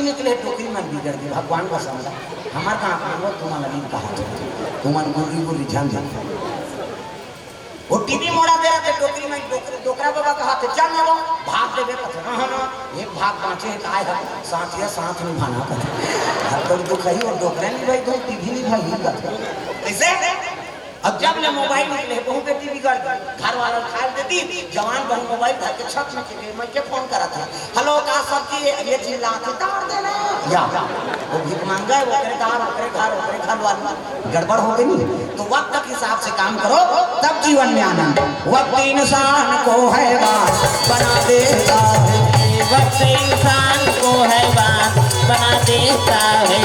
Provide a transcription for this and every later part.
निकले टोकरी मन बिगड़ गई भगवान का समझा हमार कहाँ पागल तुम्हारा नहीं कहा तुम्हारे गुर्गी को रिझान दे वो टीवी मोड़ा दे रहा थे टोकरी में डोकरा बाबा कहा थे चल ना वो भाग दे बेटा हाँ ना एक भाग बाँचे एक आए है साथिया साथ में भाना कर तो दुखाई और डोकरा नहीं भाई तो टीवी नहीं भाई कैसे अब जब ले मोबाइल निकले बहु बेटी बिगड़ गई घर वाला खा देती जवान बहन मोबाइल धर के छत में चले मैं के फोन करा था हेलो का सब्जी ये चिल्ला के तार देना या वो भीख मांग गए वो करे तार ओकरे घर वाला गड़बड़ हो गई तो वक्त के हिसाब से काम करो तब जीवन में आनंद वक्त इंसान को हैवान बना देता है वक्त इंसान को हैवान बना देता है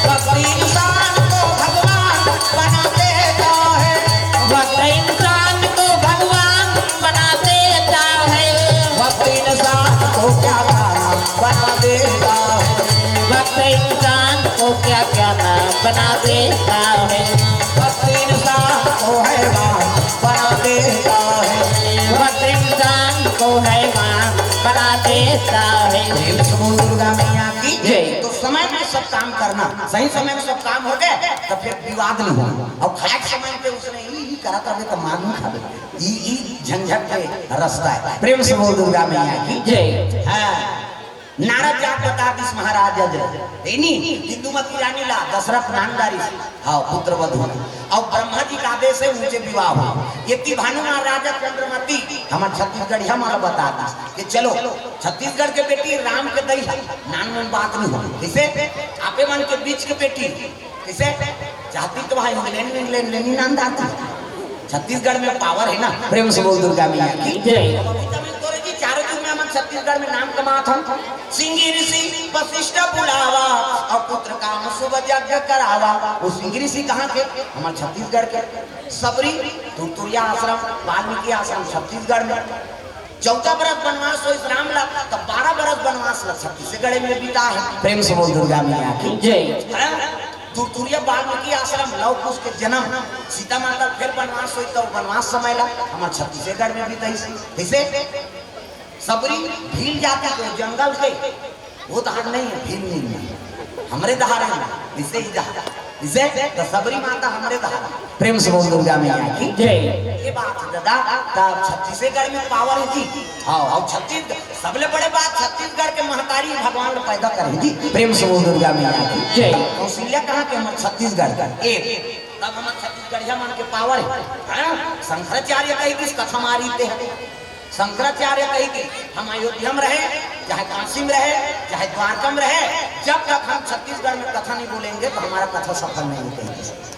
वक्त इंसान को भगवान बना देता है वक्त इंसान को भगवान बना देता है वक्त इंसान को क्या नाम बना देता है वक्त इंसान को क्या क्या नाम बना देता है वक्त इंसान को हैवान बना देता है वक्त इंसान को हैवान बना देता है दुर्गा मैया की जय। तो समय में सब काम करना सही समय में सब काम हो गए तो फिर विवाद नहीं होगा और खाए समय पे उसने ई करा था तो मालूम खावे ई झंझट के रास्ता है प्रेम से बोल दुर्गा मैया की जय हाँ नारद जात बता दिस महाराज नहीं हिंदुमती रानी ला दशरथ नानदारी हाँ पुत्र वधु और ब्रह्मा जी का आदेश से ऊंचे विवाह हुआ ये की भानु महाराजा चंद्रमती हमारे छत्तीसगढ़ हमारा बता दी कि चलो छत्तीसगढ़ के बेटी राम के दई नान में बात नहीं हुई किसे आपे मन के बीच के बेटी किसे जाति तो भाई इंग्लैंड लेनी नाम दाता छत्तीसगढ़ में पावर है ना प्रेम से बोल दुर्गा मैया की जय चारों युग में हम छत्तीसगढ़ में नाम कमात हम सिंगी ऋषि वशिष्ठ बुलावा और पुत्र काम शुभ यज्ञ करावा वो सिंगी ऋषि कहाँ के हमारे छत्तीसगढ़ के सबरी तुरतुरिया आश्रम वाल्मीकि आश्रम छत्तीसगढ़ में 14 बरस बनवास हो इस राम ला तो 12 बरस बनवास ला छत्तीसगढ़ में बीता है प्रेम से बोल दुर्गा मैया की जय तुरतुरिया वाल्मीकि आश्रम लव कुश के जन्म सीता माता फिर बनवास हुई तो बनवास समय ला हमारे छत्तीसगढ़ में बीता कैसे सबरी भील जाती तो जंगल से वो दहाड़ नहीं है भील नहीं है हमरे दहाड़ है इसे ही दहाड़ इसे तो सबरी माता हमरे दहाड़ प्रेम से बोल दुर्गा मैया की जय ये बात दादा तब छत्तीसगढ़ में पावर है जी हाँ और छत्तीसगढ़ सबले बड़े बात छत्तीसगढ़ के महतारी भगवान पैदा करेंगी प्रेम से बोल दुर्गा मैया की जय कौशल्या कहाँ के हमारे छत्तीसगढ़ का एक तब हमारे छत्तीसगढ़िया मन के पावर है शंकराचार्य कही किस कथा मारी थे शंकराचार्य कही थी हम अयोध्या में रहे चाहे काशी में रहे चाहे द्वारका में रहे जब तक हम छत्तीसगढ़ में कथा नहीं बोलेंगे तो हमारा कथा सफल नहीं होती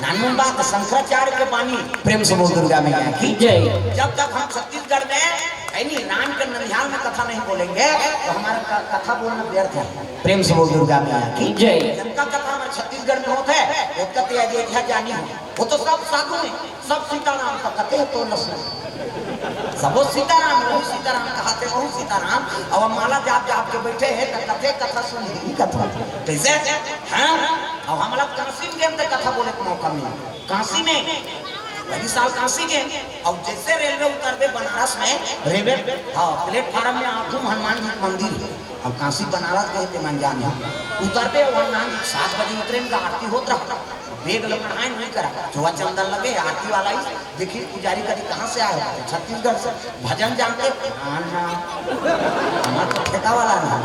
नानमन बात शंकराचार्य के बानी प्रेम से बोल दुर्गा मैया की जय जब तक हम छत्तीसगढ़ में राम के ननिहाल में कथा नहीं बोलेंगे तो हमारा कथा बोलना व्यर्थ है प्रेम से बोल दुर्गा मैया की जय जिनका कथा हमारे छत्तीसगढ़ में होता है वो कहते अयोध्या जानी हो वो तो सब साधु है सब सीताराम का कहते हैं तो लक्ष्मण सबो सीताराम कहते बहु सीताराम अब माला जाप जाप के बैठे हैं तो कथे कथा सुन ही कथा कैसे हाँ अब हम लोग काशी में गए कथा बोले का मौका मिला काशी में वही साल काशी गए और जैसे रेलवे उतरते बनारस में रेलवे हाँ प्लेटफार्म में आठों हनुमान जी मंदिर है अब काशी बनारस गए थे मन जाने उतरते हनुमान जी 7 बजे उतरे इनका आरती होता रहा बेग लपटाए नहीं करा चोवा चंदन लगे आरती वाला ही देखिए पुजारी कभी कहाँ से आया छत्तीसगढ़ से भजन जानते हमारे तो ठेका वाला ना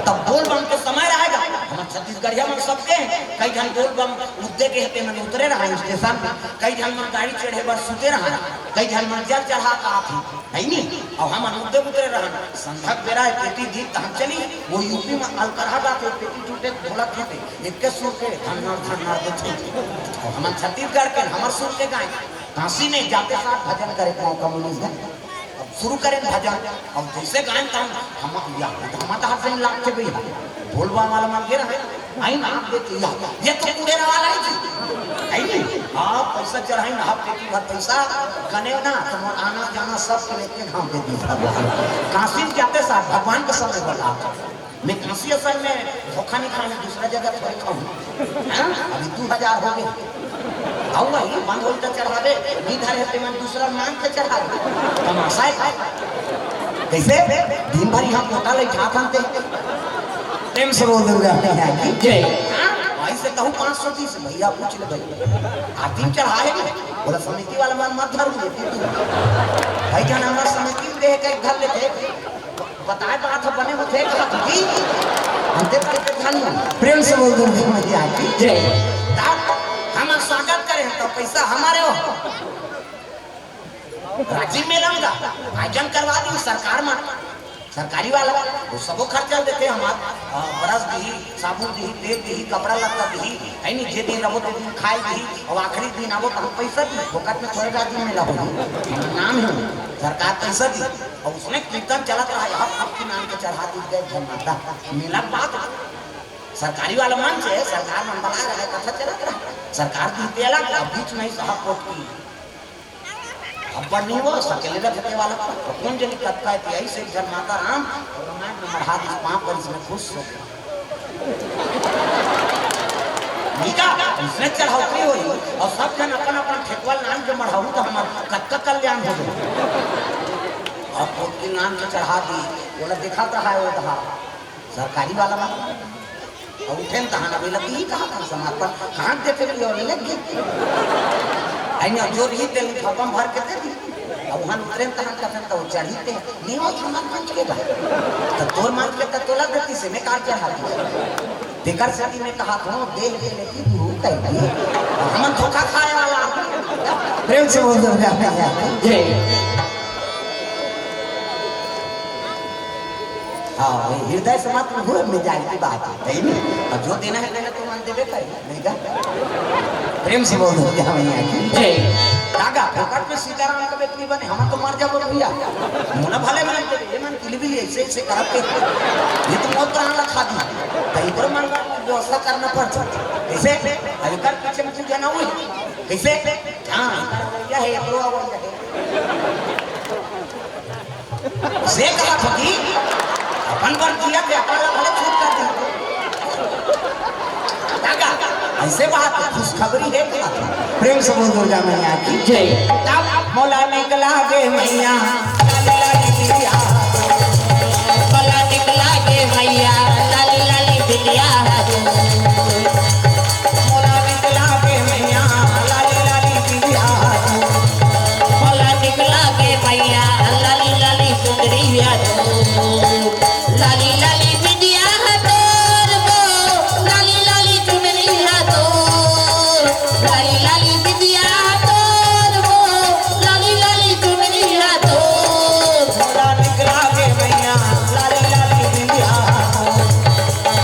तब बोल बम के समय रहेगा हमारे छत्तीसगढ़िया में सबके कई जन बोल बम मुद्दे के हते मैंने उतरे रहा स्टेशन कई जन में गाड़ी चढ़े बस सुते रहा कई जन में जल चढ़ा का आती है नहीं और हम मुद्दे उतरे रहा संध्या बेरा है पेटी दी हम चली वो यूपी में अलकरहा गाते पेटी टूटे ढोलक खेते इनके सुर के धन्ना देते हमारे छत्तीसगढ़ के हमारे सुर के गाय काशी में जाते साथ भजन करे मौका मिली शुरू करें भजन अब जैसे गायन हम हमारा हाथ से लाग के भैया बोलवा वाला मान के रहे आई ना आप देते ये तो पूरे वाला है जी है नहीं आप पैसा चढ़ाई ना आप पेटी भर पैसा गने ना तो आना जाना सब के लेके हम दे दी काशी में जाते साथ भगवान का समय बता मैं काशी असल में धोखा नहीं खाने दूसरा जगह थोड़ी खाऊं अभी 2000 हो गए आऊंगा ही बंद हो तो चढ़ा दे इधर है मैं दूसरा मान के चढ़ा दे तमाशा है कैसे दिन भर यहाँ कोटा ले खा खाते प्रेम से बोल दुर्गा मैया की जय। भाई से कहूँ 530 भैया पूछ ले भाई आरती चढ़ाए बोला समिति वाला मन मत धरू देती तू भाई जान हमारा समिति में देख के घर लेते बताए बात बने होते कहा कि हम देख के खानी प्रेम से बोल दुर्गा मैया की जय। हम स्वागत करें तो पैसा हमारे हो राजीव में लगा आयोजन करवा दी सरकार में सरकारी वाला वो सबो खर्चा देते हमार ब्रश दी साबुन दी तेल दी कपड़ा लत्ता दी है नहीं जे दिन रहो तो दिन खाए दी और आखिरी दिन आवो तो हम पैसा दी फोकट में थोड़े राजीव में लगो नाम है सरकार पैसा दी और उसने कीर्तन चलत रहा यहाँ आपके नाम के चढ़ा दी गए धन्यवाद मेला बात सरकारी वाला मंच है सरकार मन बना रहा है कथा चलत रहा सरकार दी तेला बीच में साहब कोट की अब नहीं वो सकेले रखने वाला कौन जनी करता है कि ऐसे जन माता राम और रामायण में मढ़ा दी पांव पर इसमें खुश हो मीका इसने चढ़ाई हुई और सब जन अपन अपन ठेकवाल नाम के मढ़ाऊ तो हमारा कक्का कल्याण हो गया और खुद के नाम से चढ़ा दी बोला दिखाता है वो था सरकारी वाला और उठे तहां अभी लगी ही कहा था समर्पण कहाँ देते और लग गए आइना जो भी तेल खपम भर के दे दी अब वहां उतरे तहां का तो चढ़ीते नहीं हो सामान मंच के तो तोर मान के तो तोला देती से मैं कार चढ़ा दी बेकार सदी में कहा था देख ले लेती तू कहीं हम धोखा खाए वाला प्रेम से बोल दो जय हाँ हृदय समाप्त हुए में जाने की बात है अब जो देना है देना तो मान देवे करेगा नहीं का प्रेम से बोल दो मैया की जय। दागा फोकट में सीताराम का बेटी बने हम तो मर जाओ भैया मुना भले मान दे ये मान किली ऐसे ऐसे करब के ये तो मौत प्राण रखा दी तो इधर मन व्यवस्था करना पड़ता कैसे अधिकार पीछे में पूजा ना हुई कैसे हां क्या है प्रो से कहा था कि अपन पर किया के अपन भले छूट कर दी दागा ऐसे बात खुशखबरी है प्रेम से बोल दुर्गा मैया की जय। मौला निकला गे मैया मौला निकला गे मैया लाली लाली बिटिया मौला निकला गे मैया लाली लाली बिटिया मौला निकला गे मैया लाली लाली सुंदरिया लाली लाली बिटिया तोर वो लाली लाली चुनरिया तोर लाली लाली बिटिया तोर वो लाली लाली चुनरिया तोर मौला निकला गे मैया लाली लाली बिटिया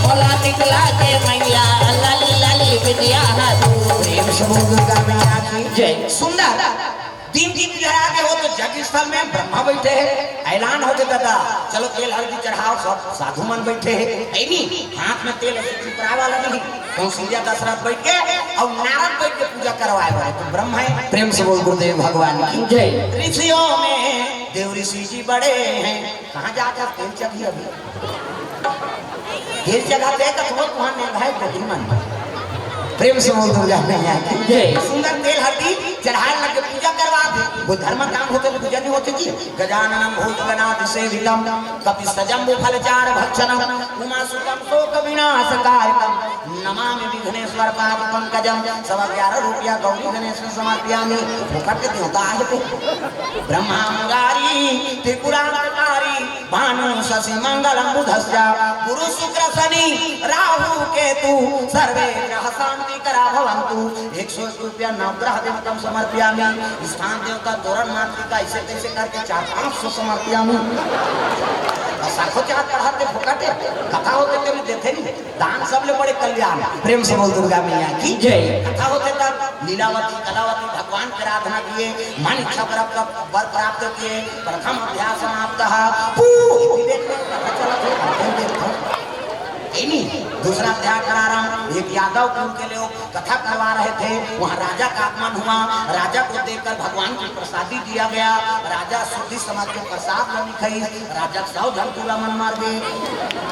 मौला निकला गे मैया लाली लाली बिटिया प्रेम से बोल दुर्गा मैया की जय। सुंदर दिन दिन लहरा के हो तो जग स्थल में ब्रह्मा बैठे हैं ऐलान हो गया दादा चलो तेल हल्दी चढ़ाओ सब साधु मन बैठे हैं नहीं हाथ में तेल चिपराए वाला नहीं कौशल्या दशरथ बैठ के और नारद बैठ के पूजा करवाए वाले तो ब्रह्म है प्रेम से बोल गुरुदेव भगवान की जय। ऋषियों में देव ऋषि जी बड़े हैं कहाँ जाकर तेल चढ़ी अभी तेल चढ़ाते तो वहां निर्धारित गति मन प्रेम से बोल दुर्गा मैया की जय। सुंदर तेल हल्दी चढ़ाए लग के पूजा करवा दे वो धर्म काम होते तो पूजा नहीं होती जी गजाननम भूतगणाधि सेवितम कपि सजम्बु फलचार भक्षणम उमा सुतम शोक विनाशकारकम नमामि विघ्नेश्वर पाद पंकजम 11.5 रुपया गौरी गणेश में समर्पयामि फुकट के देवता है पे ब्रह्मा मुरारी त्रिपुरांतकारी भानु शशि मंगलम बुधस्य गुरु शुक्र शनि राहु केतु सर्वे ग्रह शांति करा भवन्तु 101 रुपया नवग्रह देवतम समर्पयामि स्थान देवता तोरण मातृका ऐसे तैसे करके 400-500 समर्पयामि साखो चाह चढ़ाते फुकटे कथा होते तेरे देते नहीं दान सब ले बड़े कल्याण प्रेम से बोल दुर्गा मैया की जय। कथा होते तब लीलावती कलावती भगवान की आराधना किए मन इच्छा वर प्राप्त किए प्रथम अध्याय समाप्त दूसरा अध्याय करा रहा हूँ एक यादव कुल के लोग कथा करवा रहे थे वहाँ राजा का आगमन हुआ राजा को देखकर भगवान की प्रसादी दिया गया राजा शुद्धि समझ के प्रसाद नहीं खाई राजा 100 धन पूरा मन मार गए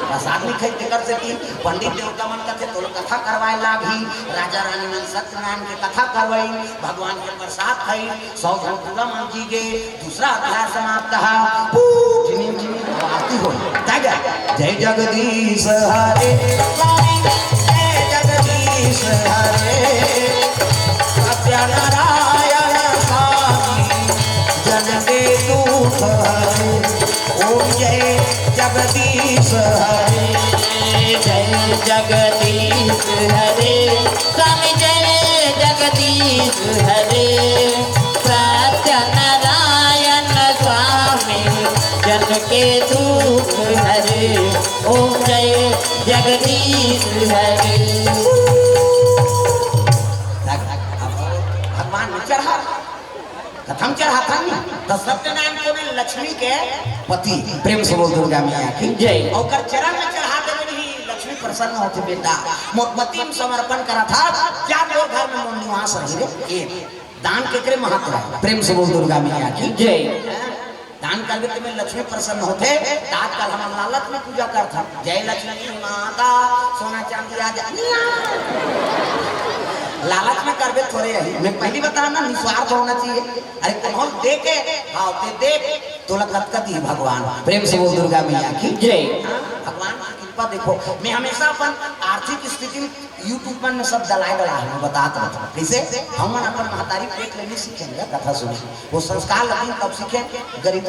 प्रसाद नहीं खाई देकर से की पंडित देवता मन कहते तो कथा करवाए लागी राजा रानी मन सत्यनारायण की कथा करवाई भगवान के प्रसाद खाई 100 धन पूरा मन जी गए दूसरा अध्याय समाप्त आरती हो जय जगदीश हरे हरे स्वामी जय जगदीश हरे सत्यनारायण स्वामी जन के दुख हरे ओम जय जगदीश हरे जय जगदीश हरे स्वामी जय जगदीश हरे सत्यनारायण स्वामी जन के दुख हरे ओम जय जगदीश हरे। भगवान ने चढ़ा कथम चढ़ा था तो सत्यनारायण को ने लक्ष्मी के पति प्रेम से बोल दुर्गा मैया की जय। और कर चरण में चढ़ा दे ही लक्ष्मी प्रसन्न होती बेटा मोमबत्ती में समर्पण करा था क्या तो घर में मन निवास रही रे ये दान के करे महत्व है प्रेम से बोल दुर्गा मैया की जय। दान कर भी तुम्हें लक्ष्मी प्रसन्न होते आजकल हम लालच में पूजा करता जय लक्ष्मी माता सोना चांदी आ जा लालच में कर थोड़े रही मैं पहली बताया ना निस्वार्थ होना चाहिए अरे कौन दे के हाँ दे तो लगती है भगवान प्रेम से बोल दुर्गा मैया की जय। भगवान की कृपा देखो मैं हमेशा अपन आर्थिक स्थिति यूट्यूब पर में सब दलाई मैं बताता हूँ कैसे हम अपन महतारी पेट लेने सीखेंगे कथा सुने वो संस्कार लगी तब सीखे गरीब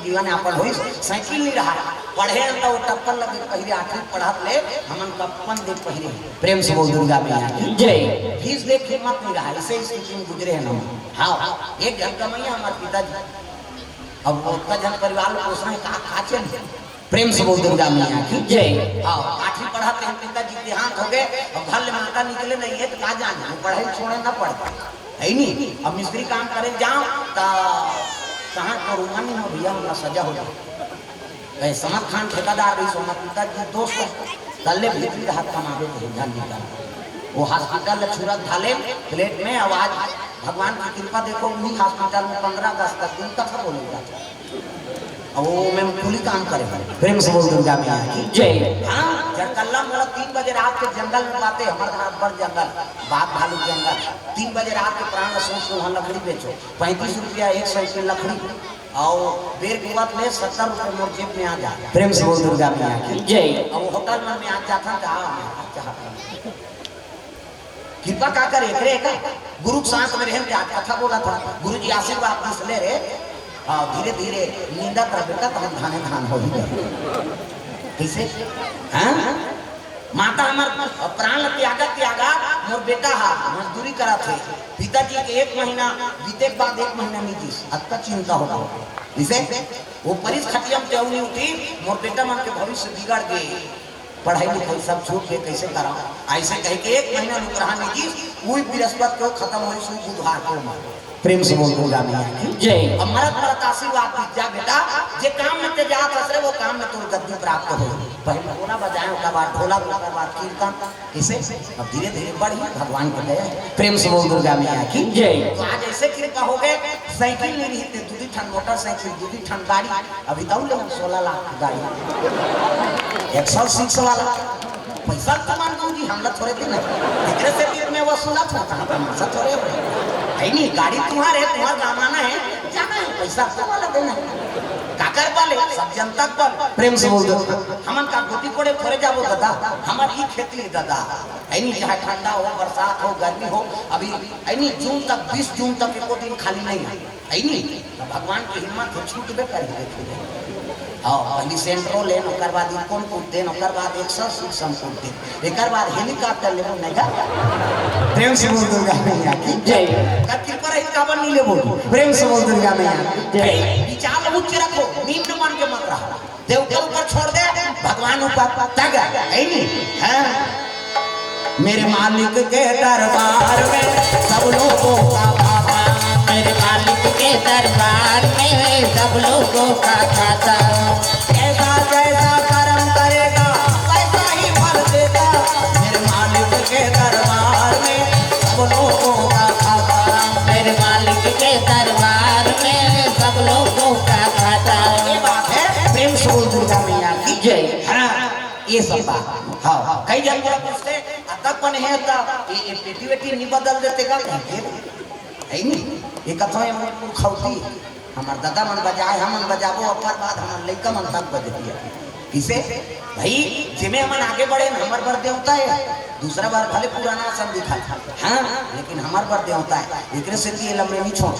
जीवन यापन हुई साइकिल नहीं रहा पढ़े तो वो टप्पन लगे पहले आखिरी पढ़त ले हमन कप्पन देख पहले प्रेम से बोल दुर्गा मैया की जय। फीस देख हिम्मत नहीं रहा इसे स्थिति में गुजरे हैं हम हाँ एक घर कमैया हमारे पिताजी अब उतना जन परिवार में पोषण का खाचे प्रेम से बोल दुर्गा मैया की जय। हाँ आठवीं पढ़ाते हैं पिताजी देहांत हो गए अब घर में माता निकले नहीं है तो कहा जाने पढ़े छोड़े ना पढ़ता है नहीं अब मिस्त्री काम करे जाओ तो कहाँ करूँ नहीं हो भैया उनका सजा हो जाए समर खान ठेकेदार रही सोना पिताजी दोस्त तल्ले भीतरी हाथ कमावे ध्यान निकाल वो हॉस्पिटल में छुरा ढाले प्लेट में आवाज भगवान की कृपा देखो उन्हीं हॉस्पिटल में 15 अगस्त तक दिन कथा बोलेगा वो मैं पूरी काम करे प्रेम से बोल दुर्गा मैया की जय। हाँ जड़कल्ला मोला 3 बजे रात के जंगल में बाते हमारे घर बड़ जंगल बाघ भालू जंगल 3 बजे रात के प्राण सोच वहाँ लकड़ी बेचो 35 रुपया 100 की लकड़ी और बेर के बाद में 70 रुपये मोर जेब में आ जाए प्रेम से बोल दुर्गा मैया की जय। अब होटल में आ जाता कृपा का करे गुरु सांस में रहन आज कथा बोला था गुरु जी आशीर्वाद ले रे धीरे धीरे नींदा कर बेटा तो धाने धान हो कैसे हाँ माता हमार प्राण त्यागा मोर बेटा हा मजदूरी करा थे पिताजी के 1 महीना बीते के बाद 1 महीना नीति अत्ता चिंता होगा इसे वो परिस खटियम ते उठी मोर बेटा मन के भविष्य बिगड़ गए पढ़ाई लिखाई सब छूट के कैसे करा ऐसे कह के 1 महीना रुक रहा नीति वही बृहस्पति को खत्म हुई सुई बुधवार को प्रेम से बोल दूंगा मैं जय। अब मरत आशीर्वाद दीजा बेटा जे काम में ते जात हसरे वो काम में तुम गद्दी प्राप्त हो पहले ढोला बजाए उसके बाद ढोला के बाद कीर्तन इसे अब धीरे धीरे बढ़ी भगवान को दया प्रेम से बोल दुर्गा मैया की जय। तो आज ऐसे कृपा हो गए साइकिल नहीं रही थे 2 ठन मोटरसाइकिल 2 ठन गाड़ी अभी दौड़ ले 16 लाख की गाड़ी 106 वाला पैसा तो मान दूंगी हम लोग थोड़े दिन इतने से तीर में वसूला था कहाँ पर पैसा थोड़े नहीं गाड़ी तुम्हारे तुम्हारा जमाना है जाना है पैसा तो वाला देना है काकर पाले सब जनता पर प्रेम से बोल दो हमन का गोटी कोड़े थोड़े जाबो दादा हमारी खेती है दादा ऐनी चाहे ठंडा हो बरसात हो गर्मी हो अभी ऐनी जून तक 20 जून तक एको दिन खाली नहीं है ऐनी भगवान की हिम्मत छूट बे करेंगे पहली सेंट्रो ले नौकर बाद इकोन कूद दे नौकर बाद 106 कूद दे एकर बाद हेलीकॉप्टर ले नहीं का प्रेम से बोल दुर्गा मैया की जय कति पर इसका बन नहीं लेबो प्रेम से बोल दुर्गा मैया जय विचार उच्च रखो नींद मान के मत रहो देव के ऊपर छोड़ दे भगवान ऊपर तक है नहीं हां मेरे मालिक के दरबार में सब लोगों का बाबा मेरे मालिक के दरबार में सब लोगों का खाता ऐसा जैसा कर्म करेगा वैसा ही फल देगा मेरे मालिक के दरबार में सब लोगों का खाता मेरे मालिक के दरबार में सब लोगों का खाता ये बात है प्रेम से बोल दुर्गा मैया की जय। हाँ ये सब बात हाँ कई जन बोला पूछते अतपन है तो ये पेटी वेटी नहीं बदल देते का है नहीं ये कथो है खौती हमार दादा मन बजाए हमन बजाबो अपर बाद हमन लइका मन तक बजती है किसे भाई जिमे हमन आगे बढ़े हमार बर देवता है दूसरा बार भले पुराना सब दिखा हाँ लेकिन हमार बर देवता है एकरे से ये लम्बे नहीं छोड़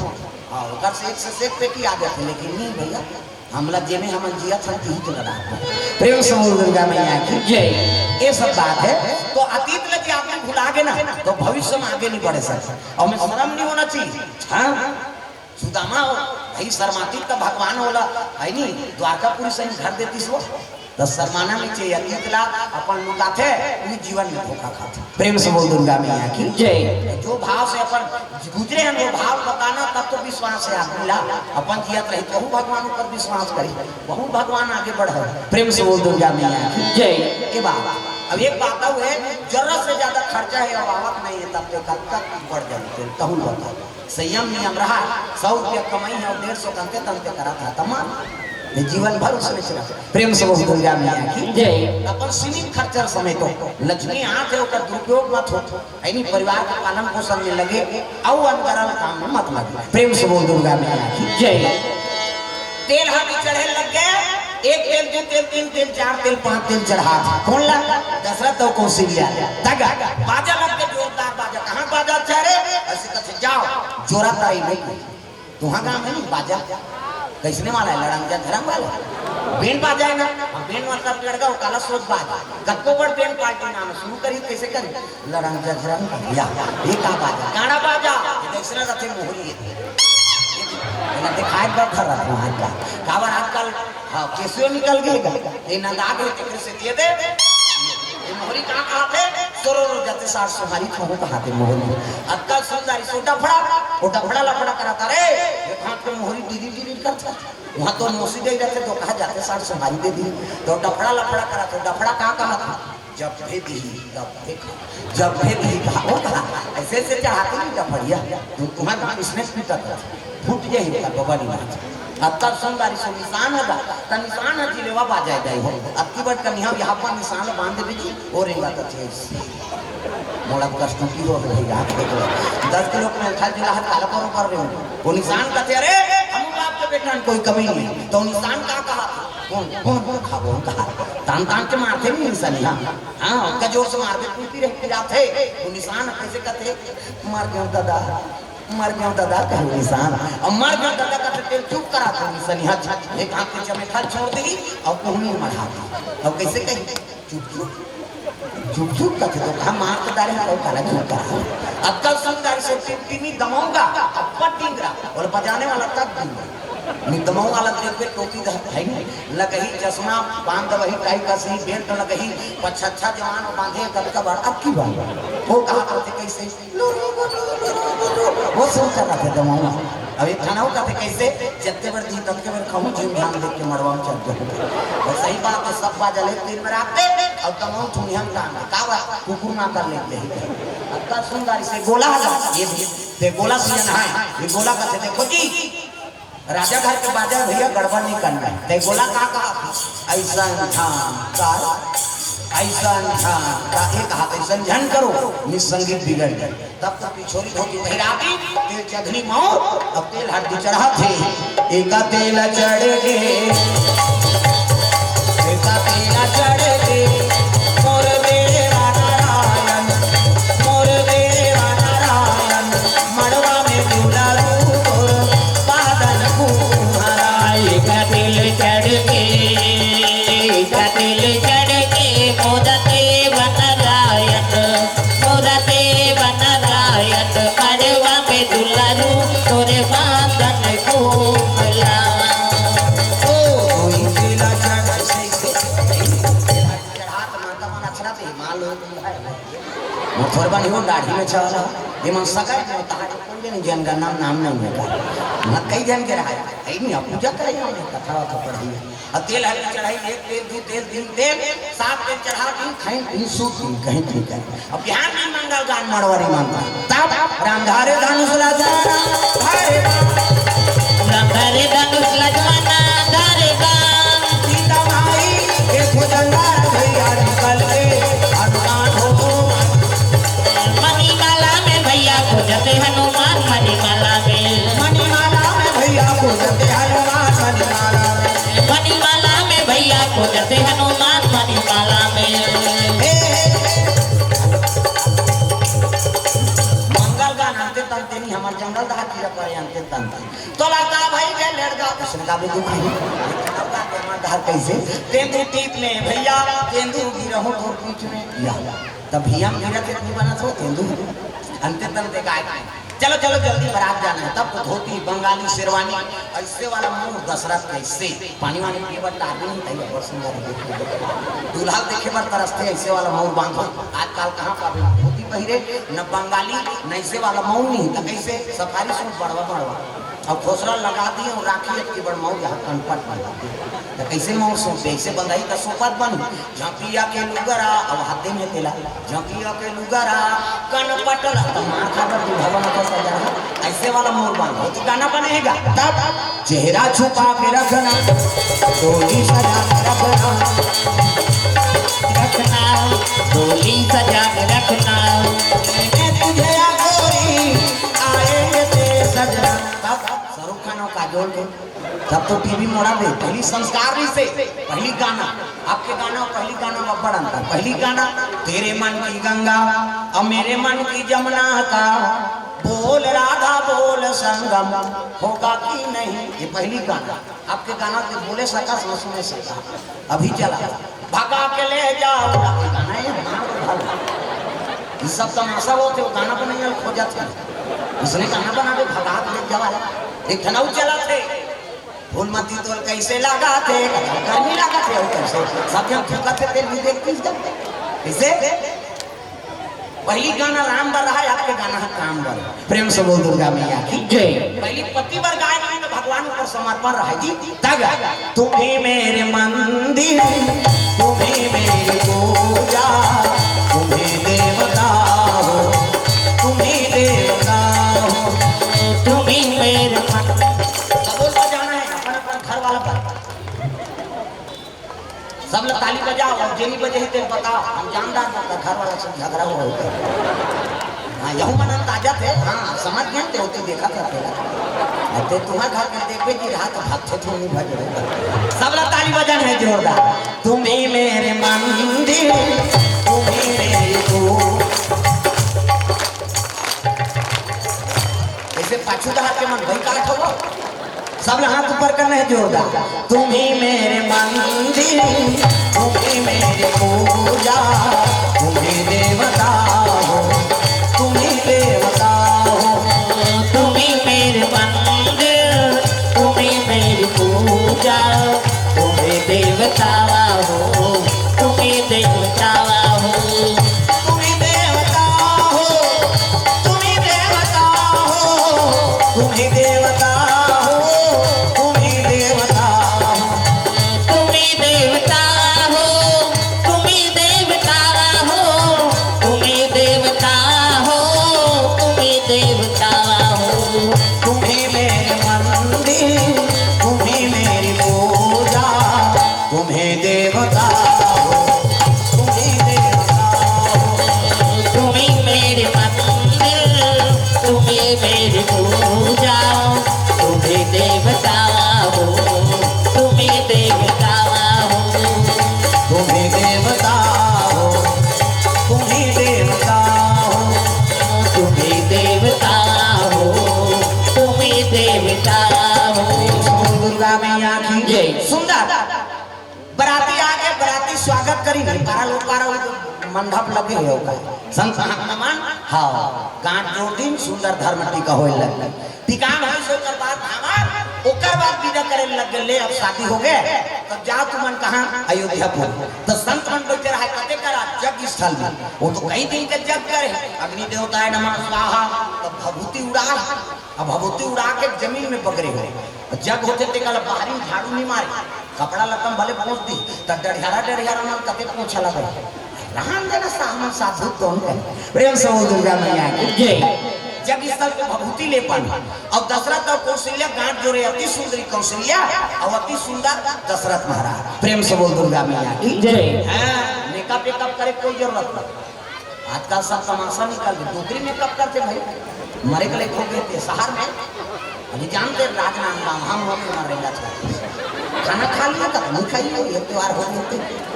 हाँ ओकर से एक पे की आगे थे लेकिन नहीं भैया हमला जेमे हमन जिया था ही तो लड़ा प्रेम समूह दुर्गा मैया की जय ये सब बात है तो अतीत लगे आपने भुला गए ना तो भविष्य में आगे नहीं बढ़े सकते और में शर्म नहीं होना चाहिए हाँ सुदामा हो भाई शर्माती का भगवान होला है नहीं द्वारकापुरी से घर देती सो तो शर्माना नहीं चाहिए अतीत ला अपन लुकाते उन्हीं जीवन में धोखा खाते प्रेम से बोल दुर्गा मैया की जय जो भाव से अपन गुजरे हैं वो भाव बताना तब तो विश्वास है आदमी ला अपन जियत रही तो भगवान ऊपर विश्वास करी बहुत भगवान आगे बढ़े प्रेम से बोल दुर्गा मैया की जय के बाद अब एक बात है जरूरत से ज्यादा खर्चा है और आवक नहीं है तब तक बढ़ जाते कहूँ बताओ संयम नियम रहा 100 रुपया कमाई है और 150 तंते तंते करा था तमाम जीवन भर उसने चला प्रेम से बहुत दुर्गा मैया की जय अपन सीमित खर्चा समय तो लक्ष्मी हाथ है ओकर दुरुपयोग मत हो यानी परिवार के पालन पोषण में लगे और अंतराल काम में मत लगे प्रेम से बहुत दुर्गा मैया की जय तेल हाथी चढ़े लग गए एक तेल दो तेल तीन तेल चार तेल पांच तेल चढ़ा कौन ला दशरथ तो कौशल्या तगा बाजा लग के जोरदार बाजा कहां बाजा चारे ऐसे कथे जाओ जोरा ताई नहीं तुहां गांव में नहीं बाजा कैसने वाला है लड़ंगा धर्म वाला बेन बाजा है ना बेन वाला लड़का वो काला सोच बाजा कक्को बड़ बेन पार्टी नाम शुरू करी कैसे करी लड़ंगा धर्म या ये का बाजा गाना बाजा कैसने रथे मोहरी है ना दिखाई बड़ खर रहा वहां का कावर आजकल हां कैसे निकल गएगा ये ना दाग है कितने से दिए दे ये मोहरी कहां खाते सोरो जाते सार सुहारी खो कहाते मोहरी अक्कल सुंदरी सोटा फड़ा लफड़ा कराता रे ये हाथ पे मोहरी दीदी दीदी करता वहां तो नोसी दे जाते तो कहा जाते सार सुहारी दे दी तो डफड़ा लफड़ा कराते डफड़ा कहां था जब भेदी कहा ऐसे से चढ़ाते नहीं डफड़िया तुम्हारे गांव इसने पीटा था फूट जाए बाबा नहीं अत्तर सुंदरी से निशान होगा त निशान है जिलेवा बाजा जाए हो अत्ती बट कन्या यहां पर निशान बांध दे जी और रेंगा त थे मोड़ा कष्ट की हो रही रात के 10 किलो में खा जिला हाथ काला पर रहे हो वो निशान का थे अरे हम बाप के बेटा कोई कमी नहीं तो निशान का कहा कौन खाबो कहा तान के मारते नहीं निशान हां का जोर से मार दे टूटी रहती रात है वो निशान कैसे कहते मार गया दादा कहीं निशान और मर गया दादा का तेल चुप करा था निशान हाथ एक हाथ के चमे खा छोड़ दी और कोहनी मढ़ा दी अब कैसे कहीं चुप का तो हम मार के दारे और काला चुप करा अक्कल सुंदर से टिमी दमाऊंगा अब पटिंगरा और बजाने वाला तक दूंगा दमाऊ वाला देख के टोपी है लगही चश्मा बांध वही टाई कसी बेल्ट लगही पछच्छा जवान बांधे कल का बड़ा अब की बात वो कहा करते कैसे वो सोच रहा था दमाऊ अब एक खाना होता था कैसे जत्ते बार दी तब के बार खाऊं जिम ध्यान देख के मरवा में चल जाओ और सही बात है सब बाजा ले तीन बार आते और दमाऊ ठुनियन का बात कुकुर ना कर लेते हैं अक्का सुंदरी से गोला ये दे गोला सीजन है ये गोला का देखो जी राजा घर के बाजा भैया गड़बड़ नहीं करना है ते गोला कहा ऐसा एक हाथ ऐसा झन करो निसंगीत बिगड़ गए तब तक छोरी धोती बहिराती तेल चढ़नी मौत अब तेल हड्डी चढ़ा थे एका तेल चढ़ के एका तेल चढ़ के मोर देवा नारायण मड़वा में दुलारू तोर बादल कुहरा एका तेल चढ़ के मोदते बनरायत मड़वा में दुलारू तोरे बादल कुहरा थोड़ा नहीं हो दाढ़ी में चला ये मन सका है ताकि कोई नहीं जन का नाम नहीं है ना कई जन के रहा है नहीं अब पूजा करे हमने कथा तो पढ़ी अब तेल हल्दी चढ़ाई एक तेल दो तेल तीन तेल सात तेल चढ़ा दिन खाई तीन सूत दिन कहीं ठीक है अब बिहार में मंगल गान मड़वारी मानता तब रामधारे धनुष लजाना धारे रामधारे धनुष लजाना धारे गान सीता माई के भुजंगा भैया निकल के हनुमान हो मणिमाला में भैया खोजते हनुमान मणिमाला में भैया खोजते हनुमान मणिमाला में भैया खोजते हनुमान तंता तो लगा भाई के लड़का उसने कहा तू भाई घर कैसे तेंदू टीप में भैया तेंदू गिरहो तो बीच में या तब भैया गिरा के नहीं बना तो तेंदू अंते तन देखा चलो चलो जल्दी बारात जाना है तब तो धोती बंगाली शेरवानी ऐसे वाला मुंह दशरथ कैसे पानी वानी पिए पर टाटी नहीं चाहिए बहुत सुंदर दूल्हा देखे पर तरसते ऐसे वाला मुंह बांधो आजकल कहाँ पावे धोती पहिरे न बंगाली न ऐसे वाला मुंह नहीं तो कैसे सफारी सूट बड़वा बड़वा और खोसरा लगा दी और राखी की बड़ मऊ यहाँ कनपट बना तो कैसे मऊ सोचे ऐसे बंधाई तो सोपत बन झंकिया के लुगरा अब हाथे में तेला झंकिया के लुगरा कनपटल तो मार खाकर दूल्हा बना तो सजा ऐसे वाला मोर बांधो तो गाना बनेगा तब चेहरा छुपा के रखना डोली सजा के रखना डोली सजा के रखना तुझे गोरी आएंगे तेरे सजना शाहरुख खान और काजोल के तब तो टीवी मोड़ा दे पहली संस्कार नहीं से पहली गाना आपके गाना और पहली गाना में बड़ा अंतर पहली गाना तेरे मन की गंगा और मेरे मन की जमुना का बोल राधा बोल संगम होगा कि नहीं ये पहली गाना आपके गाना के बोले सका सुने सका अभी चला भगा के ले जाओ गाना ये सब तमाशा होते वो गाना को नहीं खोजा था उसने गाना बना के भगा के ले जावा एक धनाऊ चला थे फूलमती तो कैसे लगा थे गर्मी लगा थे कैसे सब जब फूका थे तेल भी देखती कैसे पहली गाना राम बर रहा है आपके गाना है काम बर प्रेम से बोल दुर्गा मैया की जय पहली पति बर गाय में भगवान पर समर्पण रहा जी तब तुम्हें मेरे मंदिर तुम्हें मेरी पूजा तुम्हें देवता हो तुम्हें देवता हो तुम्हें मेरे सब लोग ताली बजाओ और जेनी बजे ही तेरे बताओ हम जानदार होता घर वाला सब झगड़ा हुआ होता हाँ यहूँ मनन ताजा थे हाँ समझ गए थे होते देखा करते अरे तुम्हारे घर में देखे कि रहा तो भागते थे नहीं भज रहे सब लोग ताली बजान है जोरदार तुम्हें मेरे मंदिर तुम्हें मेरी ऐसे पाछू दहा के मन भाई काट होगा सब हाथ ऊपर करना है जोरदार तुम्हें मेरे मंदिर तुम्हें मेरे पूजा तुम्हें देवता हो तुम्हें देवता हो तुम्हें मेरे मंदिर तुम्हें मेरी पूजा तुम्हें देवता हो तुम्हें देवता हो तुम्हें देवता हो तुम्हें देवता हो तुम्हें देवता सुंदर बराती आके बराती स्वागत करी नहीं पारा मंडप लगे होगा संत नमन हाँ गांठ जोड़ीन सुंदर धर्म टीका होए लग टीका है सो कर बात हमार ओकर बाद विदा करे लग ले अब शादी हो गए तब जा तुमन कहां अयोध्या को तो संत मन बैठे रहा कते करा जग स्थल में वो तो कई दिन के जग करे अग्नि देवताय नमः स्वाहा तब भभूति उड़ा अब भभूति उड़ा के जमीन में पकड़े हुए जग होते ते कल बाहरी झाड़ू नहीं मारे कपड़ा लतम भले पहुंच दी तब डरियारा मन कते पहुंचा लगे रहन देना सामन साधु कौन है प्रेम से दुर्गा मैया की जय जग स्थल पे भभूति ले पानी और दशरथ और कौशल्या गांठ जोड़े अति सुंदरी कौशल्या और अति सुंदर दशरथ महाराज प्रेम से बोल दुर्गा मैया की जय मेकअप वेकअप करे कोई जरूरत नहीं आजकल सब तमाशा निकाल के डोकरी मेकअप करते भाई मरे के लिए खो गए थे शहर में अभी जानते राजनांदगांव हम लोग मरेगा खाना खा लिया तब नहीं खाइए ये त्योहार हो गए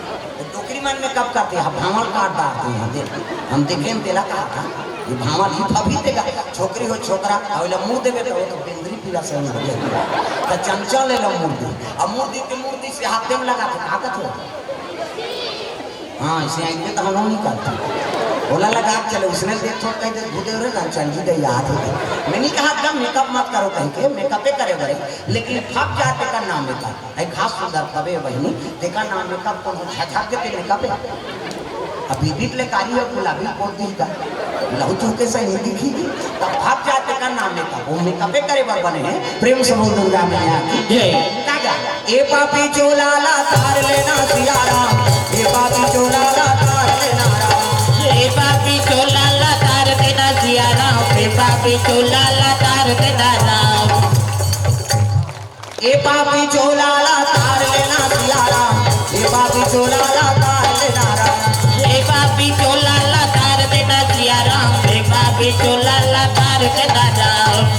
डोकरी मन में कब करते हैं भ्रमण काट डालते हैं हम देखें तेला कहा था ये भावा लिफा भी देगा छोकरी हो छोकरा और मुंह देवे तो बेंद्री पीला से हो गया तो चंचल ले लो मूर्ति अब मूर्ति से हाथ में लगा के कागज हो हाँ इसे आएंगे तो हम लोग नहीं करते बोला लगा चलो उसने देखो कहीं भूदे हो रहे चल जी गई याद हो गई मैंने कहा एकदम मेकअप मत करो कहीं के मेकअपे करे बड़े लेकिन फक जाते का नाम मेकअप है खास सुंदर कबे बहनी देखा नाम मेकअप कौन छा के मेकअप अभी बीट ले कारी हो गुलाबी पोत दी का लहू चौके से नहीं दिखी तब भाग जाते का नाम मेकअप वो मेकअपे करे बार बने हैं प्रेम से बोल दुर्गा मैया की कागा ए पापी चोला ला तार लेना सियारा ए पापी चोला ला तार लेना ए पापी चोला ला तार देना सियारा ए पापी चोला ला तार देना ए पापी चोला ला तार लेना सियारा ए पापी चोला ला तार लेना ए पापी चोला ला तार देना सियारा ए पापी चोला ला तार देना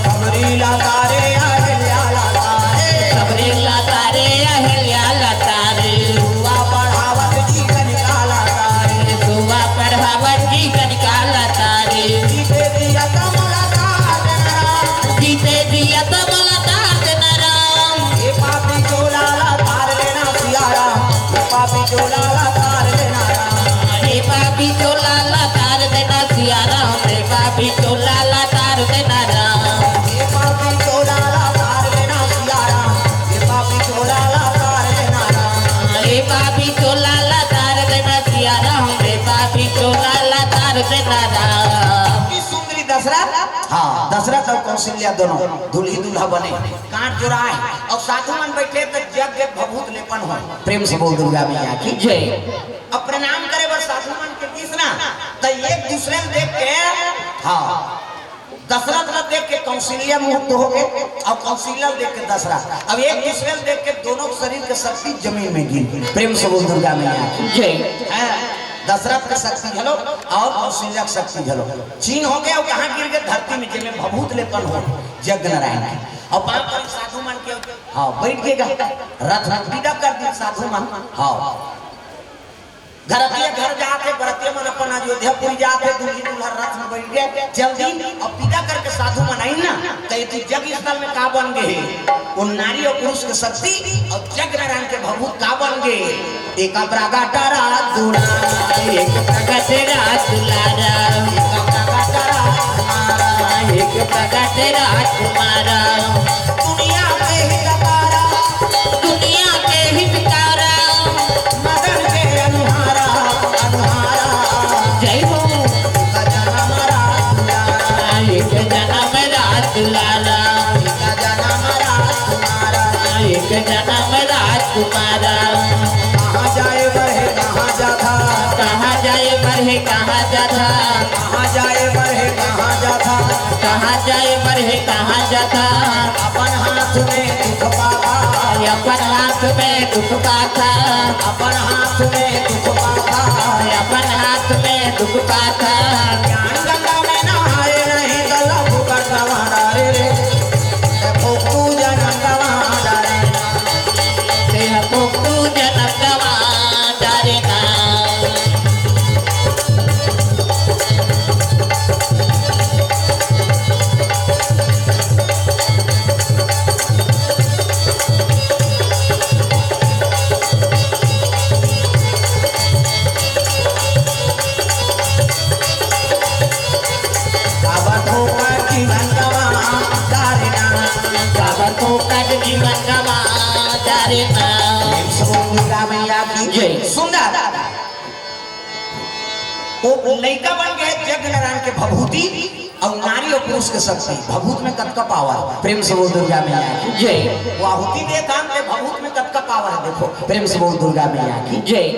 सबरी ला तारे अहल्या ला तारे सबरी ला तारे अहल्या ला तारे दुआ बढ़ावत जीवन काला तारे दुआ बढ़ावत जीवन काला तारे जीते दिया कमला तार देना जीते दिया कमला तार देना ए पापी चोला ला तार लेना सियारा ए पापी चोला ला तार लेना ए पापी चोला ला तार देना सियारा ए पापी चोला ला तार देना ए पापी चोला ला तार लेना सियारा ए पापी चोला ला तार लेना ए पापी चोला ला तार देना सियारा ए पापी चोला ला तार देना की सुंदरी दशरथ हाँ दशरथ और कौशल्या दोनों दूल्ही दूल्हा बने कांट जोड़ाए और साधु मन बैठे तो जग जग भभूत लेपन हो प्रेम से बोल दुर्गा मैया की जय अब प्रणाम करे बस साधु मन के तीसरा तो एक दूसरे में देख के हाँ दशरथ ने देख के कौशल्या मुक्त हो गए और कौशल्या देख के दशरथ अब एक दूसरे में देख के दोनों शरीर के शक्ति जमीन में गिर प्रेम से बोल दुर्गा मैया की जय दशरथ का शक्ति झलो और कौशल्या का शक्ति झलो चीन हो गया और कहाँ गिर गए धरती में जिसमें भभूत लेपन हो जग नारायण और बाप पर साधु मन के हाँ बैठ गएगा रथ विदा कर दी साधु मन हाँ घर जाते बरतिया मन अपन अयोध्यापुरी जाते दूल्ही दूल्हा रथ में बैठ गए जल्दी और विदा करके साधु मन आई ना तो ये जग स्थल में का बन गए वो नारी और पुरुष के शक्ति और जग नारायण के भभूत का बन गए एक प्रगटरा दुला एक प्रगटरा दुलारा एक प्रगटरा तुम्हारा दुनिया के हितकारा दुनिया के हितकारा मदन के अनुहारा जय हो जन्म रात एक जन्म रात दुलारा एक जन्म रात तुम्हारा कहाँ जाए बढ़े कहाँ जाता कहाँ जाए बढ़े कहाँ जाता कहाँ जाए बढ़े कहाँ जाता कहाँ जाए बढ़े कहाँ जाता अपन हाथ में दुख पाता अपन हाथ में दुख पाता अपन हाथ में दुख पाता अपन हाथ में दुख पाता ज्ञान गंगा में नहाए नहीं गला भूकर सवारा रे भोक्तू जनम गवारा रे तेरा भोक्तू जनम गवा डरेगा जीवन गवा डरेगा दुर्गा मैया की जय। सुंदर वो लड़का बन गए जग नारायण के भभूति और नारी और पुरुष के शक्ति भभूत में कद का पावर प्रेम से बोल दुर्गा मैया की जय वो आहुति दे काम के भभूत में कद का पावर है देखो प्रेम से बोल दुर्गा मैया की जय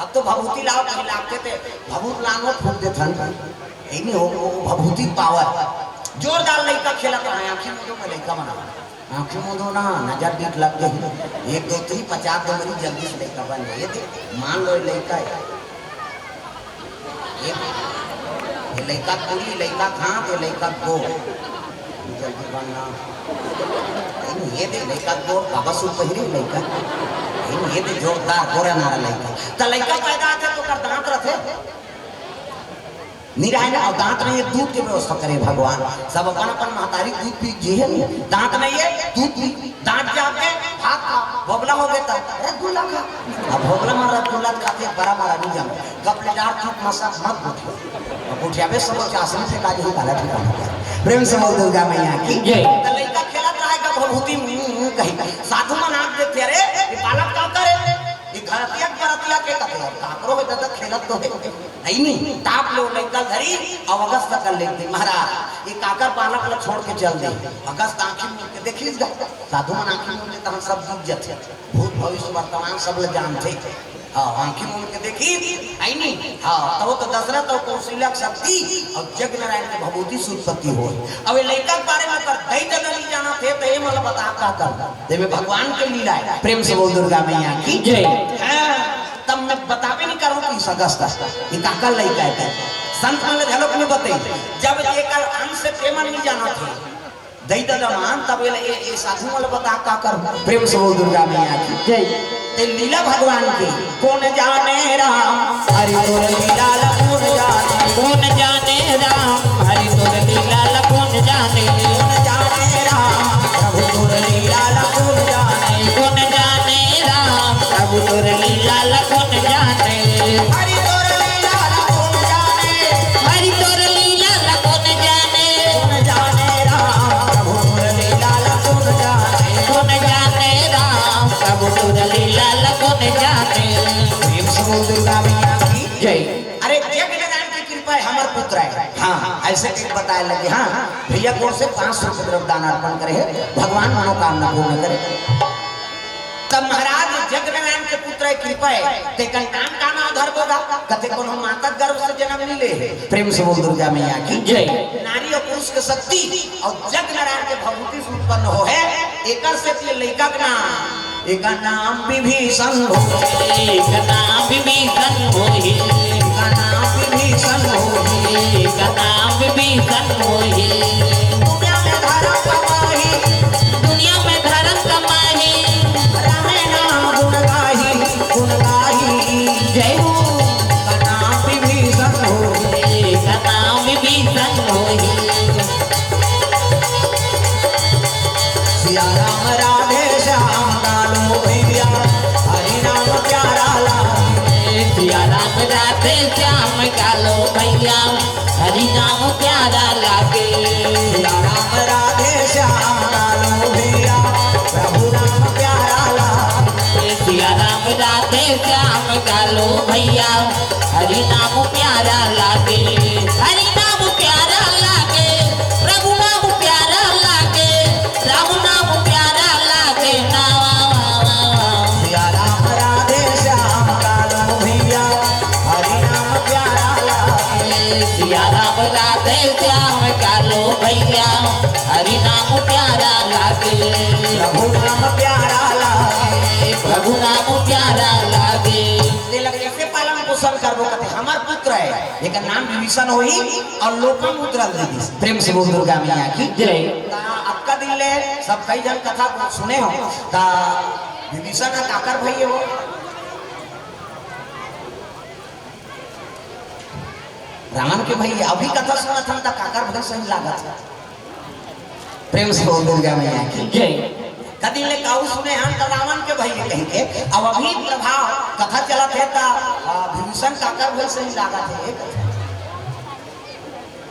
अब तो भभूति लाओ कहीं लाते थे भभूत लानो फूक दे थन यही नहीं हो भभूति पावर जोरदार लड़का खेला तो आंखें मुझे में लड़का बना आंखें मुझो ना नजर बीट लग गई 1 2 3 50 दो मेरी जल्दी से लड़का बन गए मान लो लड़का है ये लड़का पूरी लड़का कहाँ ये लड़का को जल्दी बनना ये दे लड़का को बाबा सुन पहिरे लड़का ये दे जोरदार गोरा नारा लड़का तो लड़का पैदा थे तो कर दांत रथे निराय ना और दांत में ये दूध की व्यवस्था करे भगवान। सब अपन अपन महतारी दूध पी जी है दांत में ये दूध पी दांत जाके भात खा भोगला हो गया रसगुल्ला खा। अब भोगला में रसगुल्ला खाते बड़ा बड़ा नहीं जम कपलेदार चुप मसा मत उठो उठिया बे सब आसन से काज ही काला ठिकाना प्रेम से बोल दुर्गा मैया की जय। त लइका खेलत रहेगा भभूति कही साधु मन आंख देते रे ये बालक का करे ये घरतिया करतिया के कते काकरो में तक खेलत तो है नहीं ताप लो लइका धरी और अगस्त कर लेते महाराज ये काकर बालक ला छोड़ के चल दे अगस्त आंखी में के देखिस साधु मन आंखी में तहन सब जीत जाते भूत भविष्य वर्तमान सब ले जानते हां आंखी में के देखी आई नहीं हां तो दशरथ और कौशल्या शक्ति और जग नारायण के भभूति सुत्पत्ति हो। अब ये लइका के बारे में कर दई जगह नहीं जाना थे तो ये मतलब बता का कर दे में भगवान के लीला है। प्रेम से बोल दुर्गा मैया की जय। हां तब मैं बता भी नहीं करूं कि सगस्ता ये काका लइका है संत मन झलक में बताई जब एकर अंश से प्रेम नहीं जाना थे दई दमान तब ये साधु मन बता का कर। प्रेम से बोल दुर्गा मैया की जय। ते लीला भगवान की कौन जाने राम हरि तोर लीला कौन जाने राम हरि तोर लीला कौन जाने राम प्रभु तोर लीला कौन जाने राम प्रभु तोर लीला कौन जाने हरि तोर लीला कौन जाने हरि तोर लीला कौन जाने राम प्रभु तोर लीला कौन जाने राम प्रभु तोर लीला कौन जाने। प्रेम से बोल दुर्गा मैया की जय। अरे जग नारायण की कृपा है हमार पुत्र है हाँ ऐसे एक बताए लगे हाँ भैया कौन से 500 रुपये द्रव्य दान अर्पण करे भगवान मनोकामना पूर्ण करे। तब महाराज जग नारायण के पुत्र है कृपा है ते कंटान का ना आधार होगा कथे कोनो माता गर्भ से जन्म नहीं ले। प्रेम से बोल दुर्गा मैया की जय। नारी और पुरुष के शक्ति और जग नारायण के भभूति से उत्पन्न हो है एकर से लइका का नाम एक नाम विभीषण होहि एक नाम विभीषण होहि एक नाम विभीषण होहि एक नाम विभीषण होहि दुनिया में धर्म कमाही रामे नाम गुण गाही जय हो का नाम विभीषण होहि एक नाम विभीषण होहि सिया राम राधे श्याम भैया हरि नाम प्यारा लागे सिया राम राधे श्याम कालो भैया हरि नाम प्यारा लागे सिया राम राधे श्याम कालो भैया प्रभु नाम प्यारा लागे सिया राम राधे श्याम कालो भैया हरि नाम प्यारा लागे हरि नाम प्यारा लागे प्रभु नाम प्यारा लागे राम नाम प्यारा लागे सिया राम राधे श्याम कालो भैया हरि नाम प्यारा लागे प्रभु नाम प्यारा लागे प्रभु नाम प्यारा लागे। कैसे पालन पोषण करबो कते हमार पुत्र है एक नाम विभीषण होई और लोकम मुद्रा दे दी। प्रेम से बोल दुर्गा मैया की जय। आपका दिल ले सब कई जन कथा सुने हो ता विभीषण का काकर भई हो रावण के भाई अभी कथा सुना था तो काकर भगत सही लागत। प्रेम से बोल दुर्गा मैया की जय। कदी ले काऊ सुने हम तो रावण के भाई कहीं के अब अभी प्रभाव कथा चला थे ता विभीषण काकर भगत सही लागत है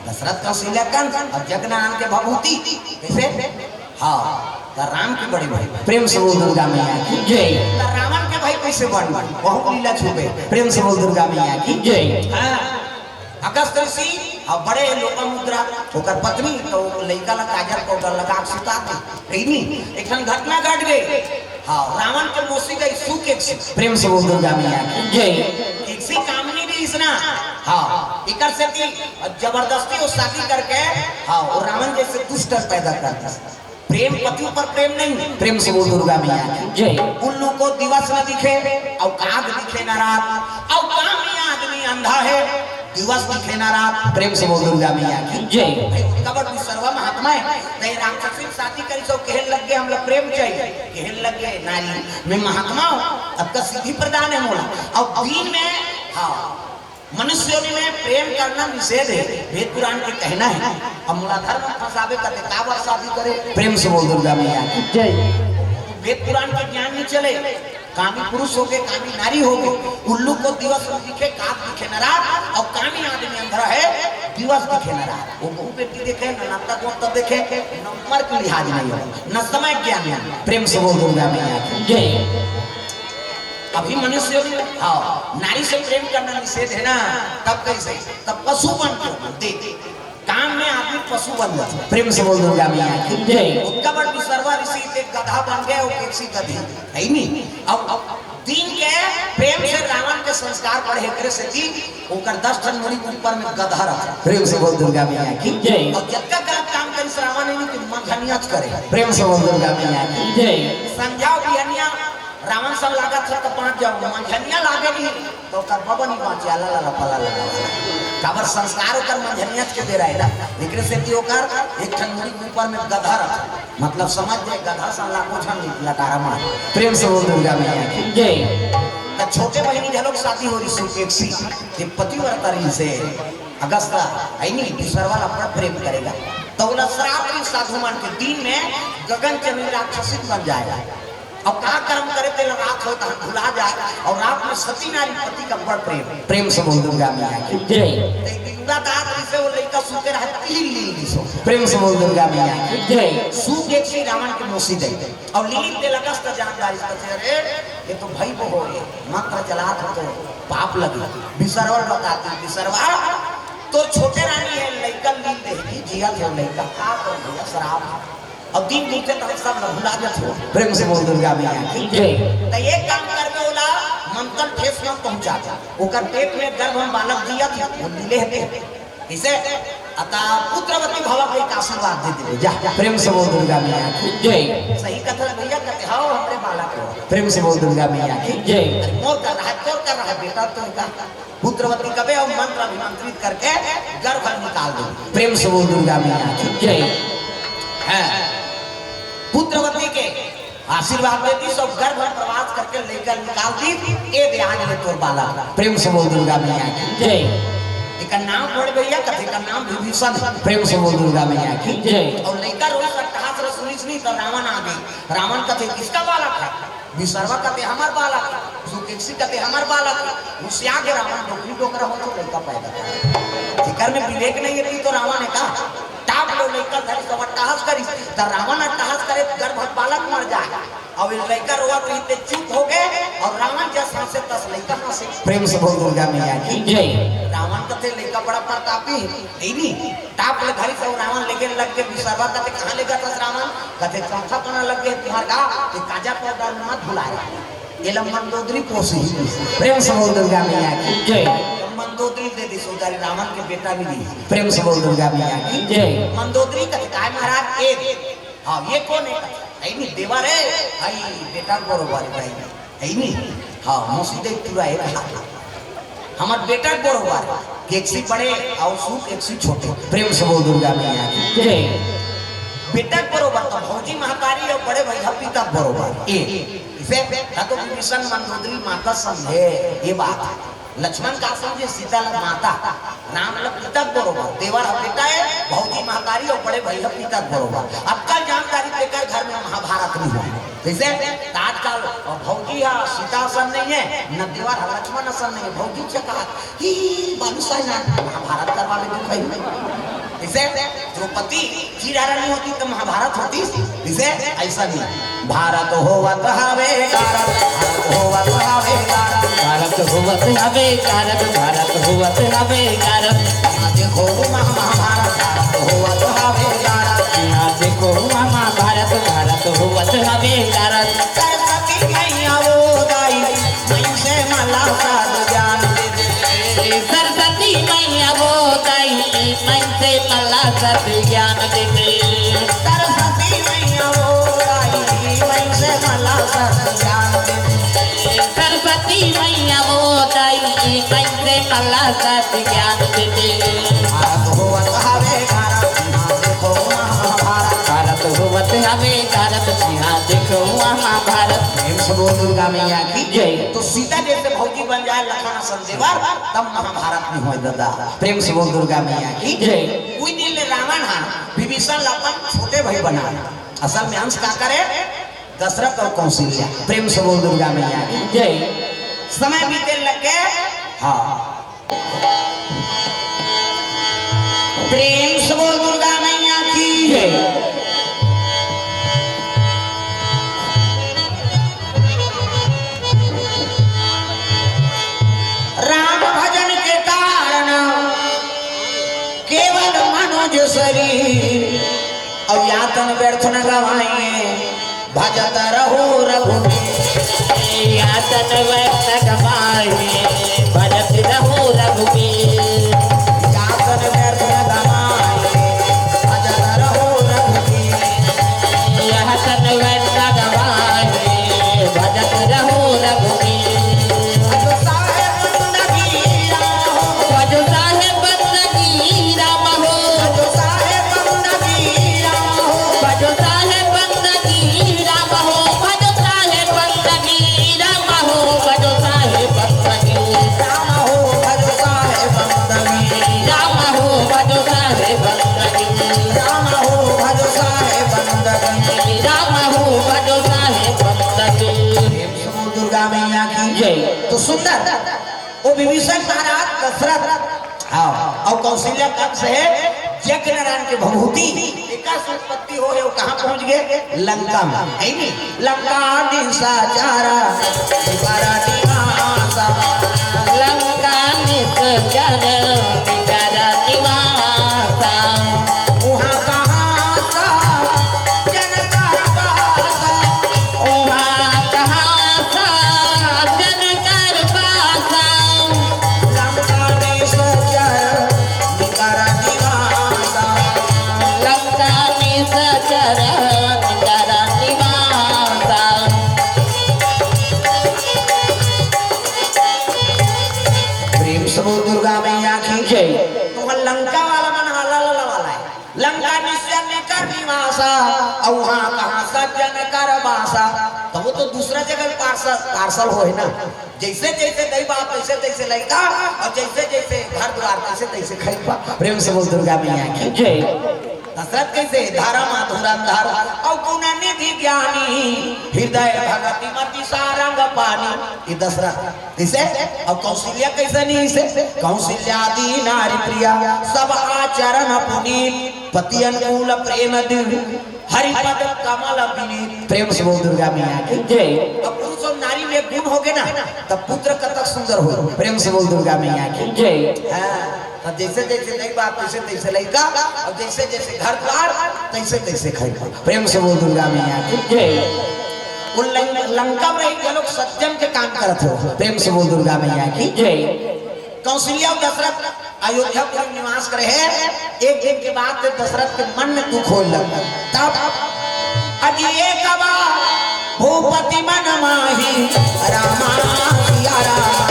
दशरथ का सिलकन और जगन्नाथ के भभूति कैसे हाँ तो राम के बड़े भाई। प्रेम से बोल दुर्गा मैया की जय। तो रावण के भाई कैसे बन बहुत लीला छुपे। प्रेम से बोल दुर्गा मैया की जय। अगस्त ऋषि और बड़े लोपामुद्रा होकर पत्नी तो लइका ला काजल पाउडर लगा सुता दी नहीं एक घटना घट गई हाँ रावण के मौसी गई सुख एक से। प्रेम से बोल दुर्गा मैया की जय। एक सी कामनी भी इसना हाँ इकर से जबरदस्ती वो शादी करके हाँ और रावण जैसे दुष्ट पैदा करता प्रेम पति ऊपर प्रेम नहीं। प्रेम से बोल दुर्गा मैया की जय। उल्लू को दिवस न दिखे और काग दिखे न रात और कामी आदमी अंधा है दिवस दिखे न रात। प्रेम से बोल दुर्गा मैया की जय। कबर सर्व महात्मा है नहीं राक्षसी शादी करी सो कहन लग गए हम लोग प्रेम चाहिए कहन लग गए नारी मैं महात्मा हूँ अब का सिद्धि प्रदान है मोला और दिन में हाँ मनुष्यों में प्रेम करना निषेध है, वेद पुराण के कहना है। अब मूलाधार में फंसावे करते काबर शादी करे, प्रेम से बोल दुर्गा मैया की जय। वेद पुराण के ज्ञान नहीं चले, कामी पुरुष हो गए, कामी नारी हो गए, उल्लू को दिवस में दिखे, काग दिखे न रात, और कामी आदमी अंधरा है, दिवस दिखे न रात। वो बहु बेटी देखे न नाता को देखे, न उम्र की लिहाज नहीं हो, न समय ज्ञान। प्रेम से बोल दुर्गा मैया की जय। अभी मनुष्य हाँ नारी से प्रेम करना निषेध है ना, तब कैसे, तब पशु बन दे काम में आदमी पशु बन जाता। प्रेम से बोल दुर्गा मैया की जय। उसका बड़ विसर्वा ऋषि एक गधा बन गए और किसी गधी है नहीं। अब दिन के प्रेम से रावण के संस्कार पढ़े करे से थी ओकर 10 जनवरी के ऊपर में गधा रहा। प्रेम से बोल दुर्गा मैया की जय। और जब तक काम करी रावण नहीं कि मंझनियाच करे। प्रेम से बोल दुर्गा मैया की जय। संध्याओ बिहनिया रावण सब लागत है तो 5 जाओ, मंझनिया लागेगी तो कर बबनी बाँचे ला ला पला लगा काबर संस्कार ओकर मंझनियत के दे रहा है ना। एकरे से की ओकर 1 जनवरी के ऊपर में गधा रहा, मतलब समझ जाए गधा सा लाखों छन लटारा मार। प्रेम से बोल दुर्गा मैया की जय। तो छोटे बहनी झलोक शादी हो रही सुकेक्सी के पतिव्रता रही से अगस्ता है नहीं दूसरा वाला अपना प्रेम करेगा तो बोला श्राप साधु मान के दिन में गगन चंद्र राक्षसी बन जाएगा। अब क्या कर्म करे थे रात होता भुला जाए और रात में सती नारी पति का बड़ प्रेम। प्रेम से बोल दुर्गा मैया की जय। वो लड़का सूखे रहा प्रेम से बोल दुर्गा मैया की जय। सूख एक श्री रावण के मोसी दे और लीली तेलकस का जानकारी अरे ये तो भाई वो हो गए मंत्र चला था तो पाप लगे। विसर्वा बताती विसर्वा तो छोटे रानी है लड़का लील देगी जिया थे लड़का का तो भैया शराब अब दिन नीचे तक सब भुला जाते। प्रेम से बोल दुर्गा मैया की जय। तो ये काम करके बोला मंत्र ठेस में पहुंचा था ओकर पेट में गर्भ में बालक दिया था वो नीले हते इसे अतः पुत्रवती भवा के आशीर्वाद दे दे जा। प्रेम से बोल दुर्गा मैया की जय। सही कथा भैया कहते हां हमरे बालक हो। प्रेम से बोल दुर्गा मैया की जय। मोर कर रहा है बेटा तो का पुत्रवती कबे और मंत्र अभिमंत्रित करके गर्भ निकाल दो। प्रेम से बोल दुर्गा मैया की जय। है पुत्रवती के आशीर्वाद देती सब गर्भ प्रवास करके लेकर निकाल दी ए ध्यान में तोर बाला। प्रेम से बोल दुर्गा मैया की जय। इसका नाम पड़ भैया कथे का नाम विभीषण। प्रेम से बोल दुर्गा मैया की जय। और लड़का रोज कटास सुनी तो रावण आ गई। रावण कथे किसका बालक है, विसर्वा कथे हमार बालक, सुकेक्सी कथे हमार बालक। उससे आगे रावण डोकरी डोकरा हो तो लड़का पैदा कर जिकर में विवेक नहीं है तो रावण ने कहा टाप लो लड़का धरी सब अट्टहास करी तो रावण अट्टहास करे गर्भ बालक मर जाए और लड़का रोआ तो इतने चुप हो गए और रावण जैसा से 10 लड़का हंसे। प्रेम से बोल दुर्गा मैया की जय। रावण कथे लड़का बड़ा प्रतापी है नहीं टाप ले धरी सब रावण लेके लग के विसर्वा कथे कहां लेगा था रावण कथे चौथा पना लग गए तुम्हार का कि काजा पौधा मत भुलाया ये मंदोदरी पोसी। प्रेम से बोल दुर्गा मैया की जय। मंदोदरी दे दी सोदारी रावण के बेटा भी दी। प्रेम से बोल दुर्गा मैया की जय। मंदोदरी का काय महाराज एक हां ये कौन है है नहीं देवर है भाई बेटा बरोबर भाई है नहीं हां मौसी दे पूरा है हमार बेटा बरोबर एक सी बड़े और सूख एक सी छोटे। प्रेम से बोल दुर्गा मैया की जय। बेटा बरोबर तो भौजी महतारी और बड़े भैया पिता बरोबर ए इसे तो विभीषण मंदोदरी माता समझे ये बात। लक्ष्मण का समझे सीता माता राम पिता बरोबर देवर बेटा है भौजी महतारी और बड़े भैया पिता बरोबर। अब कल जानकारी लेकर घर में महाभारत नहीं हुआ जैसे आजकल भौजी है सीता असन नहीं है न देवर लक्ष्मण असन नहीं है भौजी से कहा महाभारत करवा ले दुख है इसे द्रौपदी की रानी होती तो महाभारत होती इसे ऐसा नहीं। भारत होवत हवे भारत होवत हवे भारत होवत हवे भारत होवत हवे देखो महाभारत होवत हवे देखो महाभारत भारत होवत हवे सरस्वती मैया वो दाई मैं से मला साध ज्ञान दे सरस्वती मैया वो दाई मैं से मला साध ज्ञान दे सरस्वती मैया वो दाई मैं से मला साध ज्ञान दे सरस्वती मैया वो दाई मैं से मला साध ज्ञान दे। भारत होवत हवे भारत देखो महाभारत भारत होवत हवे महाभारत सिया देखो महाभारत। प्रेम से बोल दुर्गा मैया की जय। तो सीता जैसे भौजी बन जाए लखन संदेवर तब महाभारत में हो दादा। प्रेम से बोल दुर्गा मैया की जय। कोई दिन रावण हा विभीषण अपन छोटे भाई बना असल में अंश का करे दशरथ और कौशल्या। प्रेम से बोल दुर्गा मैया की जय। समय बीते लगे हाँ प्रेम से बोल दुर्गा मैया की जय। राम भजन के कारण केवल मनोज शरीर और यातन व्यर्थ न गवाइए भजत रहो रघुवीर। यातन व्यर्थ गवाए भजत रहो रघुवीर। यातन व्यर्थ न गवाइए भजत रहो रघुवीर। यातन व्यर्थ गवाए भजत रहो रघुवीर। जो साहेब बंदगी राम हो, भजो साहेब बंदगी राम हो। जो साहेब बंदगी राम हो, भजो साहेब बंदगी राम हो। भजो साहेब बंदगी राम हो। भजो साहेब बंदगी राम हो भजो साहेब बंदगी राम हो। भजो साहेब बंदगी राम हो भजो साहेब बंदगी। राम हो। भजो साहेब बंदगी। प्रेम से बोल दुर्गा मैया की जय। तो सुंदर वो विभीषण महाराज दशरथ और कौशल्या कंस है यज्ञ नारायण के भभूति एकाश उत्पत्ति हो है वो कहाँ पहुंच गए लंका में है नहीं लंका दिशा चारा दीवारा निवासा लंका निश्चर निकर निवासा। वहाँ कहाँ सा जनता वासा वहाँ कहाँ सा जनकर पासा। लंका दिशा चारा दीवारा निवासा लंका निश्चर निकर निवासा। प्रेम से बोल दुर्गा मैया की जय। तो वह लंका वाला मन वाला वाला है लंका निश्चय ने कर निवासा और वहाँ कहाँ सज्जन कर वासा तो वो तो दूसरा जगह पार्सल हो है ना जैसे जैसे दही बाप तैसे तैसे लड़का और जैसे जैसे घर द्वार तैसे तैसे खरीदा। प्रेम से बोल दुर्गा मैया की जय। दशरथ कैसे धारा माधुरा धारा और गुण निधि ज्ञानी हृदय भगति मति सारंग पानी ये दशरथ इसे और कौशल्या कैसे नहीं इसे कौशल्यादि नारी प्रिया सब आचरण पुनीत पति अनुकूल प्रेम दिव्य हरिपद कमल विनीत। प्रेम से बोल दुर्गा मैया की जय। अब पुरुष और नारी में गुण हो गए ना तब पुत्र कतक सुंदर हो। प्रेम से बोल दुर्गा मैया की जय। हाँ जैसे जैसे नहीं बात तैसे तैसे लड़का और जैसे जैसे घर द्वार तैसे तैसे खरीदा। प्रेम से बोल दुर्गा मैया की जय। उन लंका में ही लोग सत्यम के काम करते हो। प्रेम से बोल दुर्गा मैया की जय। कौशल्या और दशरथ अयोध्या में निवास करे हैं एक दिन के बाद दशरथ के मन में दुख हो लगा तब अज एक बार भूपति मन माही रामा सिया रामा।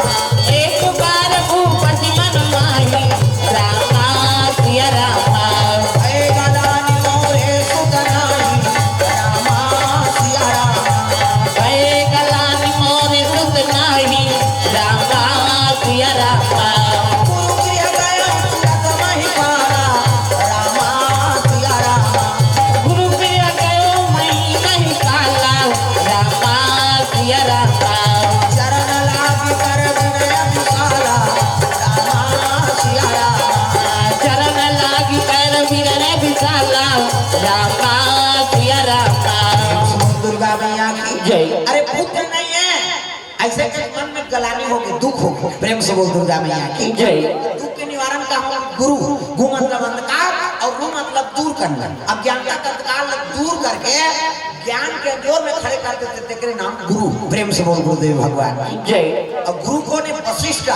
एक बार भूपति मन माही रामा सिया रामा। ऐ गलानी मोरे सुतनाही रामा सिया रामा। ऐ गलानी मोरे सुत नाही रामा सिया रामा। गुरु गृह गया सुरत महिपाला रामा सिया रामा। गुरु प्रिय गयो मई नहीं काला रामा सिया रामा। चरण लागी कर विनय विशाला रामा सिया रामा। चरण लागी पैर विरय विशाला रामा सिया रामा। दुर्गा मैया की जय। अरे पुत्र नहीं है ऐसे के मन में गलानी होगी दुख हो। प्रेम से बोल दुर्गा मैया की जय। दुख के निवारण का हो गुरु गु मतलब अंधकार और रु मतलब दूर करना। अज्ञानता का अंधकार दूर करके ज्ञान के जोर में खड़े कर देते तेरे नाम गुरु। प्रेम से बोल गुरुदेव भगवान की जय। और गुरु को ने वशिष्ठ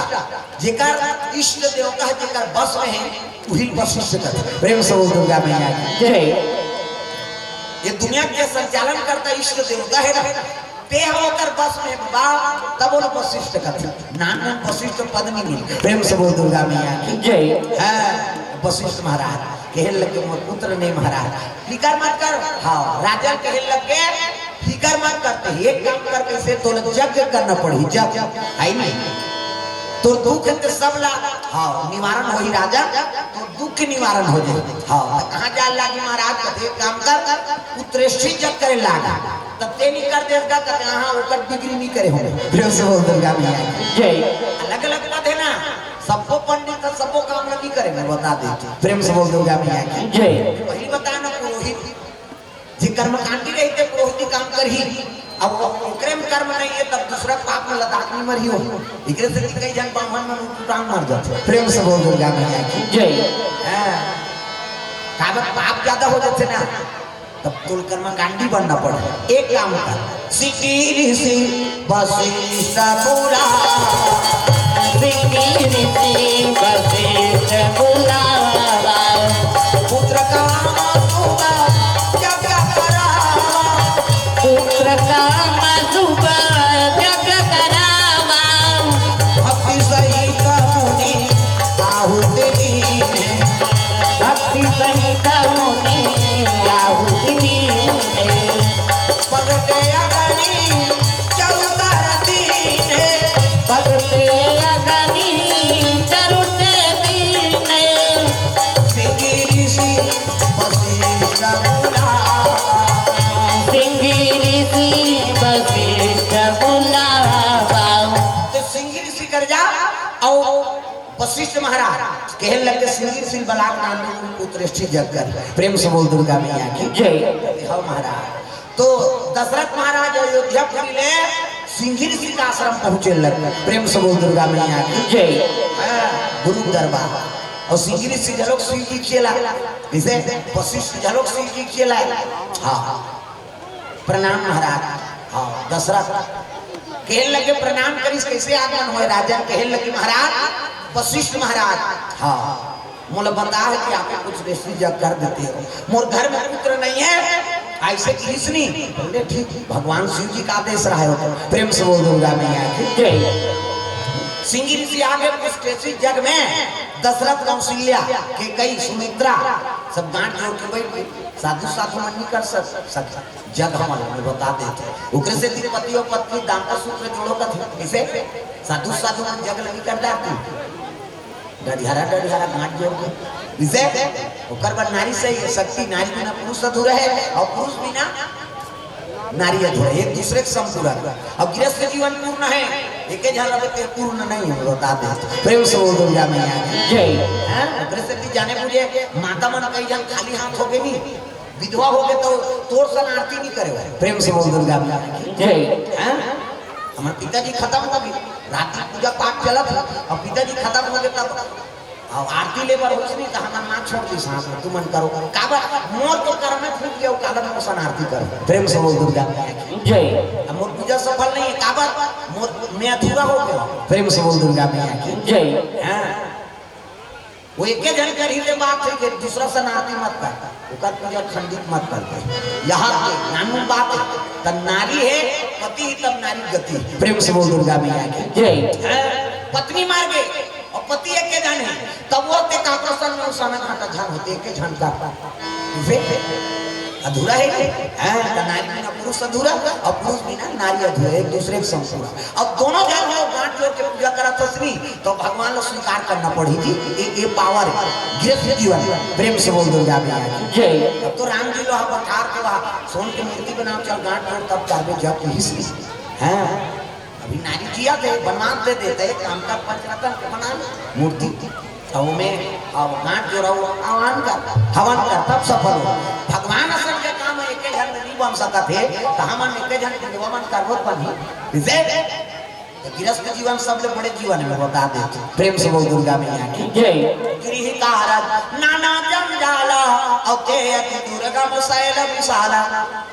जेकर इष्ट देवता है जेकर बस में है वही वशिष्ठ का। प्रेम से बोल दुर्गा मैया की जय। ये दुनिया के संचालन करता इष्ट देवता है ना ते होकर बस में बा तब वो वशिष्ठ का नाम वशिष्ठ पद नहीं मिले। प्रेम से बोल दुर्गा मैया की जय। है वशिष्ठ महाराज कहने लगे मोर पुत्र ने महाराज फिकर मत कर। हाँ राजा कहने लगे फिकर मत करते एक काम कर कैसे तो यज्ञ करना पड़ी जग है नहीं तो दुख के सब ला हाँ निवारण हो ही राजा तो दुख के निवारण हो जाए। हाँ कहाँ जा लागी महाराज कहते काम कर पुत्रेष्ठी जग करे लागा तब ते नहीं कर देगा कहते हाँ ऊपर डिग्री नहीं करे होंगे प्रेम से बोल दुर्गा मैया जय अलग अलग बात है ना सबको पंडित सबको काम नहीं करेंगे बता देते प्रेम से बोल दुर्गा मैया की जय वही बताया ना पुरोहित जी कर्मकांडी रहते पुरोहित काम कर ही अब ओकरे में कर्म नहीं है तब दूसरा पाप में लदाख में मरी हो एकरे से कई जन ब्राह्मण में उठांग मार जाते प्रेम से बोल दुर्गा मैया की जय हां काबत पाप ज्यादा हो जाते ना तब कुल कर्मकांडी बनना पड़े एक काम कर सिटी ऋषि वशिष्ठ पूरा सिटी ऋषि वशिष्ठ बुलावा पुत्र का होगा क्या करा पुत्र का मधुबा जग करावा भक्ति सही करुणी आहुति दीने भक्ति सही करुणी आहुति दीने पगटे अगनी चौतर दीने भगते अगनी चरुते दीने सिंगी ऋषि वशिष्ठ बुलावा सिंगी ऋषि वशिष्ठ बुलावा तो सिंगी ऋषि कर जा और वशिष्ठ महाराज कहने लगे सिंगी ऋषि बलाक नाम पुत्रेष्ठी जग कर प्रेम से बोल दुर्गा मैया की जय हाँ महाराज तो दशरथ महाराज अयोध्यापुरी ले सिंगी ऋषि का आश्रम पहुंचे लगे प्रेम से बोल दुर्गा मैया की जय गुरु दरबार और सिंगी ऋषि झलोक शिव जी खेला इसे वशिष्ठ झलोक शिव जी खेला हाँ प्रणाम महाराज हाँ दशरथ कहने लगे प्रणाम करिस कैसे आगमन हुए राजा कहने लगे महाराज वशिष्ठ महाराज हाँ मोला बता है कि आपको कुछ ऋषि जग कर देते हो मोर घर में पुत्र नहीं है ऐसे कृष्णी बोले ठीक भगवान शिव जी का आदेश रहा हो प्रेम से बोल दुर्गा मैया की जय सिंगी ऋषि आगे पुष्टेशी जग में दशरथ कौशल्या के कई सुमित्रा सब गांठ जोड़ के बैठ गई साधु साधु मन नहीं कर सकता जग हमारे बता देते उकरे से पति और पत्नी दांपत्य सूत्र जोड़ो का इसे साधु साधु मन जग नहीं कर जाती डढ़ियारा गांठ जोड़ के इसे ओकर बाद नारी से शक्ति नारी बिना पुरुष अधूरा है और पुरुष बिना नारी अधूरा एक दूसरे के संपूर्ण अब गृहस्थ जीवन पूर्ण है एक झल के पूर्ण नहीं है बता दे प्रेम से बोल दुर्गा मैया जय गृहस्थ जाने पूछे माता मन कई जन खाली हाथ हो गए नहीं विधवा हो गए तो तोड़ सन आरती नहीं करे प्रेम से बोल दुर्गा मैया जय हमारे पिताजी खत्म हो गए रात पूजा पाठ चला था और पिताजी खत्म हो गए तब अब आरती लेबर हो नहीं तो हमार मां छोड़ दी सांस में तुम मन करो काबा मोर तो कर में फूट गया काला में सन आरती कर प्रेम से बोल दुर्गा जय अब मोर पूजा सफल नहीं है काबा मोर मैं अधूरा हो गया प्रेम से बोल दुर्गा मैया की जय हां वो एक जन कर ही ले बात है कि दूसरा सन आरती मत कर ओकर पूजा खंडित मत कर यहां के कानून बात है तब नारी है पति ही तब नारी गति प्रेम से बोल दुर्गा मैया की जय पत्नी मार गई और पति एक के जाने तब वो ते का प्रसन्न में उसाना घाटा झन होते एक के झन का अधूरा है हां त नारी बिना पुरुष अधूरा और पुरुष बिना नारी अधूरा एक दूसरे के संपूर्ण अब दोनों जन हो गांठ जोड़ के पूजा करा तस्वी तो भगवान को स्वीकार करना पड़ेगी ये पावर है गृहस्थ जीवन प्रेम से बोल दुर्गा मैया की जय अब तो राम जी लोहा पठार के वहां सोन की मूर्ति बनाओ चल गांठ जोड़ तब जाबे जब हिस्सी हां अभी नारी जिया थे बनवा दे देते काम का पंचरत्न के बना मूर्ति और में अब गांठ जोड़ा हवन कर तब सफल हो भगवान असल के काम है एक जन नहीं बन सकता थे तो हम एक जन के निवामन करबो बनी इसे गृहस्थ जीवन सबले बड़े जीवन में बता देते प्रेम से बोल दुर्गा मैया की जय गृह कारज नाना जंजाला और ते अति दुर्गम शैल विशाला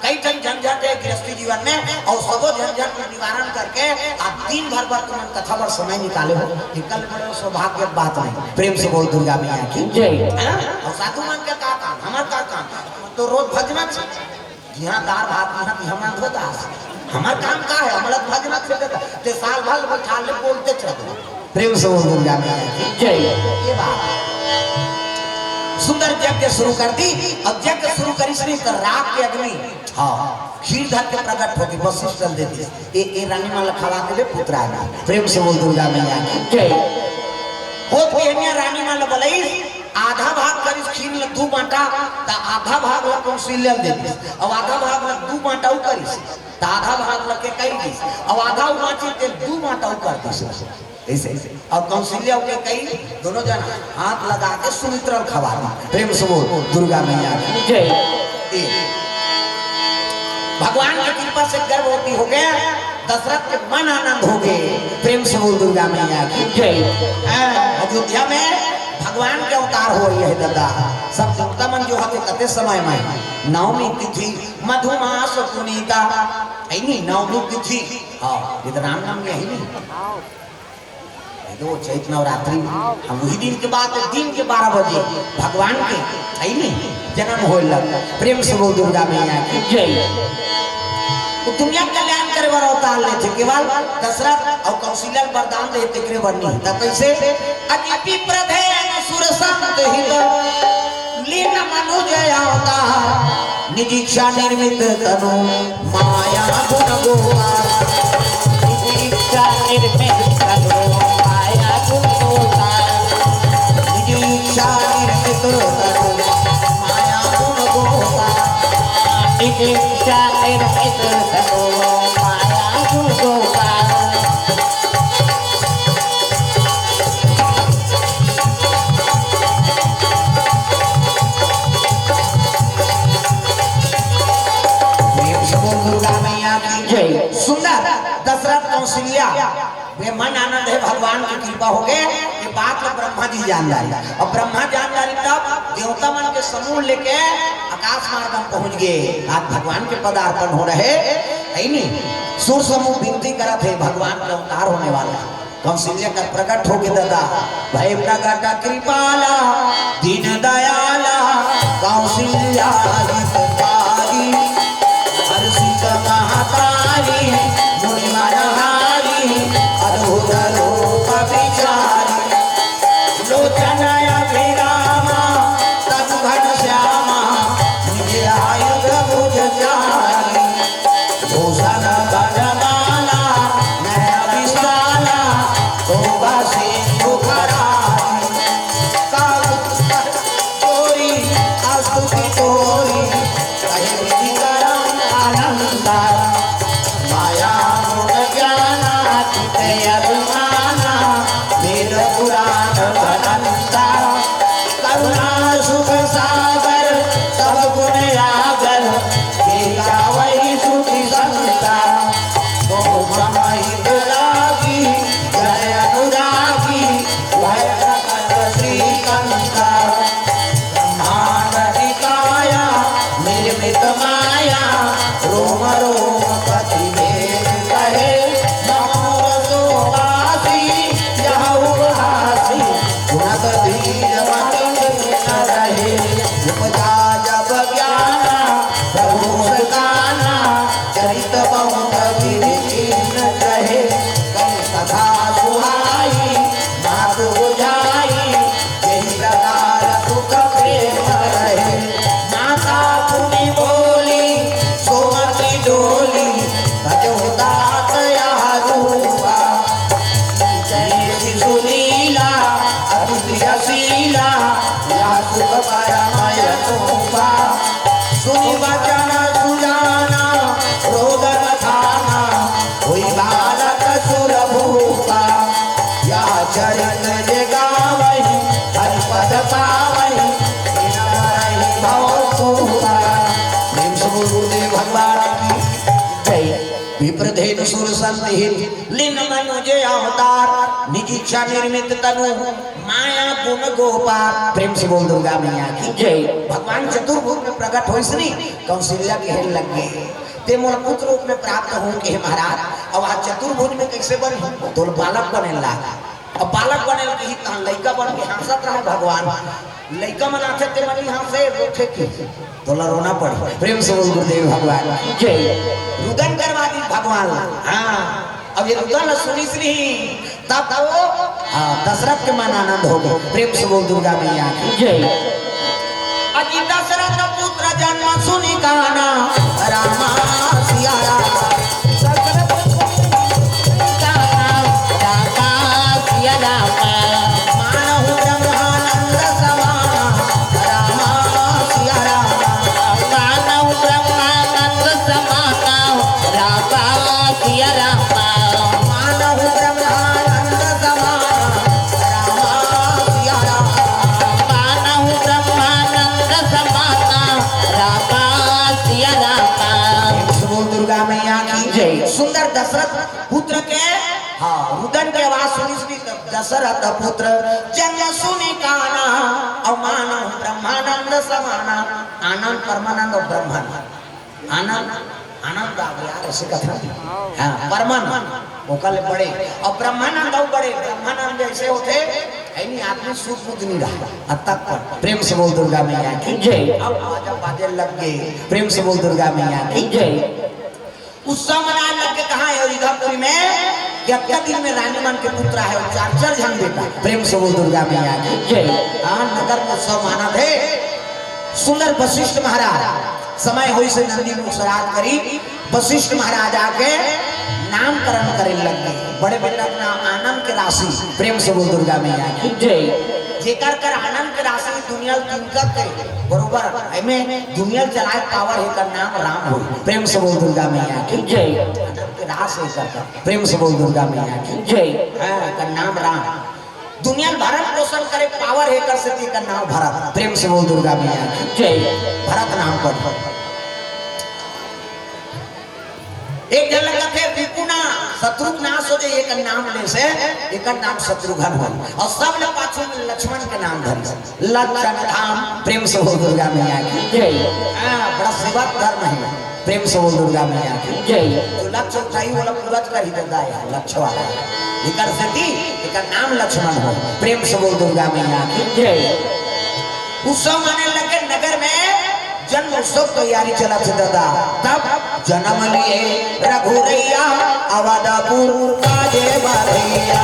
कई जन झंझट है गृहस्थी जीवन में और सबो झंझट का निवारण करके आप दिन भर तुम कथा पर समय निकाले हो निकल बड़े सौभाग्य बात नहीं प्रेम से बोल दुर्गा मैया की जय और साधु मन के का काम हमार का काम तो रोज भजना यहाँ दार भात यहाँ हमारा धोता हमार काम का है हमारा भजना से ते साल भर बैठा ले बोलते चलो प्रेम से बोल दुर्गा मैया की जय ये बात सुंदर यज्ञ शुरू कर दी। अब यज्ञ शुरू करी इसने तो रात के अग्नि हाँ खीर धर के प्रकट होगी वशिष्ठ दे दी ए रानी माला खवा के पुत्रा ना प्रेम से बोल दुर्गा मैया की जय हो। तो रानी माला बोलाई आधा भाग करी खीर ल दू बांटा ता आधा भाग ल कौशल्या दे दी। अब आधा भाग ल दू बांटा करी ता आधा भाग ल के कई दी। अब आधा बांची ते दू बांटा कर दी ऐसे और कौशल्या के कई दोनों जन हाथ लगा के सुमित्रा खवा दी। प्रेम से बोल दुर्गा मैया की जय। भगवान की कृपा से गर्भवती हो गया दशरथ के मन आनंद हो गए। प्रेम से बोल दुर्गा मैया की जय। अयोध्या में भगवान के अवतार हो रही है दादा सब देवता मन जो होते कते समय में नवमी तिथि मधुमास पुनीता है नहीं नवमी तिथि हाँ ये तो राम नाम यही नहीं दो चैत नवरात्रि हम वही दिन के बाद दिन के 12 बजे भगवान के है नहीं जन्म हो लग। प्रेम से बोल दुर्गा मैया की जय। तो दुनिया कल्याण करे वाला अवतार ले थे केवल दशरथ और कौशल्या वरदान दे तेकरे बरनी तब कैसे अतिपि प्रधेन सुर संत हित लीन मनुज अवतार निज इच्छा निर्मित तनु माया गुण गोपाल निज इच्छा निर्मित तनु माया गुण गोपाल निज इच्छा निर्मित तनु माया गुण गोपाल निज इच्छा निर्मित तनु माया गुण गोपाल। सुंदर दशरथ कौशल्या वे मन आनंद है भगवान की कृपा हो गए ये बात में ब्रह्मा जी जानदारी और ब्रह्मा जानदारी तब देवता मन के समूह लेके आकाश मार्ग में पहुंच गए। आज भगवान के पदार्पण हो रहे है नहीं सुर समूह विनती करा थे भगवान का अवतार होने वाला कौशल्या का प्रकट हो गए दादा भय प्रकट कृपाला दीन दयाला कौशल्या महातारी मुनि मनहारी अद्भुत रूप विचारी लोचनया विरामा तनु घन श्यामा निज आयुध भुज चारी भूषण गजमाला नयन विशाला शोभा सिंधु करारी काकुत्स्थल तोरी स्तुति तोरी माया गुण ज्ञाना अभिमाना वेद पुराण भनंता करुणा सुख सागर सब गुण आगर वही सुखी संता तो समाहित लागी जय अनुरागी भय श्रीकंता ब्रह्मांड निकाया निर्मित माया रोम रोम पति में कहे नमो सोहासी यह उपहासी गुणत धीर मति न रहे उपजा जब ज्ञाना प्रभु सदाना चरित बहुत विधिन कहे कई कथा सुहाई मात बुझाई यही प्रकार सुख प्रेम रहे माता पुनि बोली सोमती डोली भजोदा तया रूपा जय शिशुलीला अद्वितीय शीला या सुख परमय रूपा सुनि वचन सुजाना रोदन खाना हुई बालक सुर भूपा या चरित जगावही हरिपद पावही भगवान की जय। विप्रधेन सुर संत लीन मनुज अवतार निज इच्छा निर्मित तनु माया गुण गोपाल। प्रेम से बोल दुर्गा मैया की जय। भगवान चतुर्भुज में प्रकट हो इसने कौशल्या के हेड लग गए ते मोर पुत्र रूप में प्राप्त हो के महाराज। अब आज चतुर्भुज में कैसे बने तो बालक बने लगा। अब बालक बने ही लड़का बन के हंसत रहे भगवान लड़का मनाते ते मनी हंसे रोते की तोला रोना पड़ी। प्रेम से बोल गुरुदेव भगवान जय। रुदन करवा दी भगवान हाँ अब ये रुदन सुनी श्री तब वो दशरथ के मन आनंद हो गए। प्रेम से बोल दुर्गा मैया की जय। अजी दशरथ पुत्र जन्म सुनि काना रामा सिया राम मानहु ब्रह्मानंद समाना रामा सिया राम मानव ब्रह्मानंद समाना रामा सिया राम मानहु ब्रह्मानंद समाना रामा सिया राम मानव ब्रह्मानंद समाना रामा सिया राम। बोल दुर्गा मैया की जय। सुंदर दशरथ पुत्र के हाँ रुदन के आवाज सुनी दशरथ पुत्र जन्म सुनि काना और मानव ब्रह्मानंद समाना आनंद परमानंद और ब्रह्मन आनंद आनंद आ गया ऐसे कथा हाँ परमानंद ओकल बड़े और ब्रह्मानंद और बड़े ब्रह्मानंद जैसे होते ऐनी आदमी सूझ बुझ नहीं रहा अब तक पर प्रेम से बोल दुर्गा मैया की जय। अब बाजा बाजे लग गए प्रेम से बोल दुर्गा मैया की जय। उत्सव मनाने लग के कहा है इधरपुरी में कि अब क्या दिन में रानी मन के पुत्र है और चार जन बेटा प्रेम से बोल दुर्गा मैया की जय। नगर में उत्सव माना थे सुंदर वशिष्ठ महाराज समय हुई से नंदी मुसरात करी वशिष्ठ महाराज आके नामकरण करे लग गए बड़े बेटा का नाम आनंद के राशि प्रेम से बोल दुर्गा मैया की जय। जेकर कर आनंद के राशि दुनिया तिनका के बरोबर एमे दुनिया चलाए पावर है का नाम राम हो प्रेम से बोल दुर्गा मैया की जय। आनंद के रास है कर प्रेम से बोल दुर्गा मैया की जय। हां का नाम राम दुनिया भरत पोषण करे पावर है कर सती का नाम भरत प्रेम से बोल दुर्गा मैया की जय। भरत नाम पर एक जन लगा थे विपुना शत्रुघ्न नाश हो जाए एक नाम ले से एक नाम शत्रुघ्न हो और सब ने पाछू में लक्ष्मण के नाम धर लक्षण धाम प्रेम से बोल दुर्गा मैया की जय। हां बड़ा सेवा धर्म है प्रेम से बोल दुर्गा मैया की जय। जो लक्ष्य उठाई वाला पूरा कर ही देता है लक्ष्य वाला इकर सती इकर नाम लक्ष्मण हो प्रेम से बोल दुर्गा मैया की जय। उत्सव माने लगे नगर में जन्म उत्सव तैयारी चला थे दादा तब जन्म लिए रघुरैया अवधपुर बाजे बधैया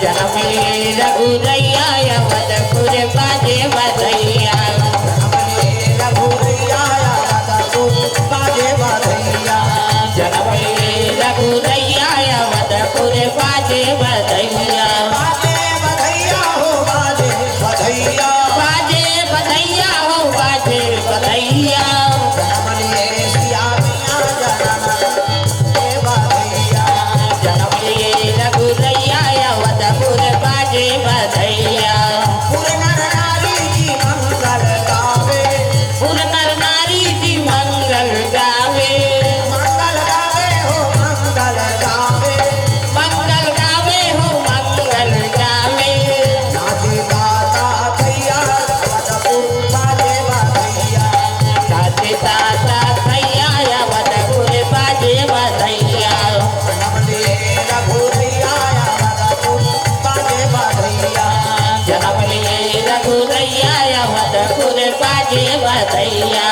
जन्म लिए रघुरैया अवधपुर बाजे बधैया जन्म लिए रघुरैया अवधपुर बाजे बधैया जन्म लिए रघुरैया अवधपुर बाजे बधैया बाजे बधैया हो बाजे बधैया बाजे बधैया हो बाजे बधैया जन्म लिए सिया मियां जन्म के बधैया जन्म लिए रघुरैया अवधपुर बाजे बधैया पूरे नर नारी की मंगल गावे पूर्ण नर नारी की मंगल गावे मंगल गावे हो मंगल गावे मंगल गावे हो मंगल गावे नाचे गाता भैया अवधपुर बाजे बधैया साथे साथा भैया अवधपुर बाजे बधैया जन्म लिए रघुरैया अवधपुर बाजे बधैया जन्म लिए रघुरैया अवधपुर बाजे बधैया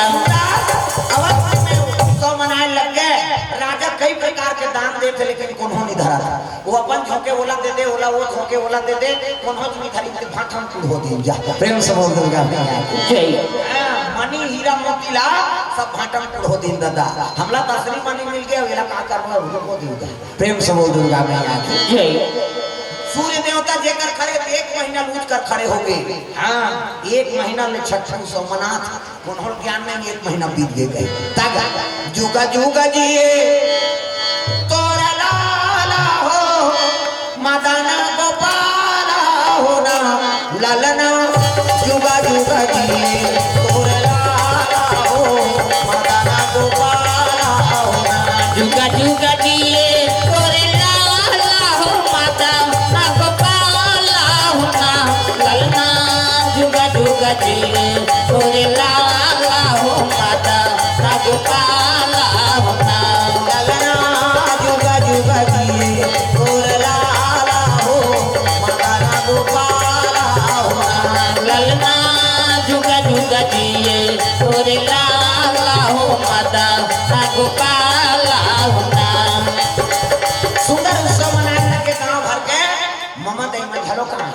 अवध में उत्सव मनाए लग गए राजा कई प्रकार के दान देते लेकिन कोन्हो नहीं धरा था वो अपन झोंके ओला दे दे ओला वो झोंके ओला दे दे कोन्हो नहीं धरी के भाठम कुड़ हो दी जा प्रेम से बोल दुर्गा मैया की जय मनी हीरा मोतीला सब भाटम कुड़ हो दी दादा हमला तो असली मनी मिल गया वेला का करवा रुको दी प्रेम से बोल दुर्गा मैया की जय सूर्य देवता जेकर खड़े एक महीना लूट कर खड़े हो गए हाँ एक महीना ले छठू सोमनाथ कोन्हो ज्ञान में एक महीना बीत गए तागा जुगा जुगा जिए तोरा लाला हो मदना गोपाला हो ना ललना जुगा जुगा जिए तोरा लाला हो मदना गोपाला हो ना जुगा जुगा दिए तोरे लाला हो माता ना गोपाला हो ना ललना जुगा जुगा दिए तोरे लाला हो माता ना गोपाला हो ना ललना जुगा जुगा जिए तोरा लाला हो मदना गोपाला हो ना ललना जुगा जुगा दिए तोरे लाला हो माता ना गोपाला हो ना सुंदर उत्सव मनाने के गांव भर के मामा दई में झलो कहां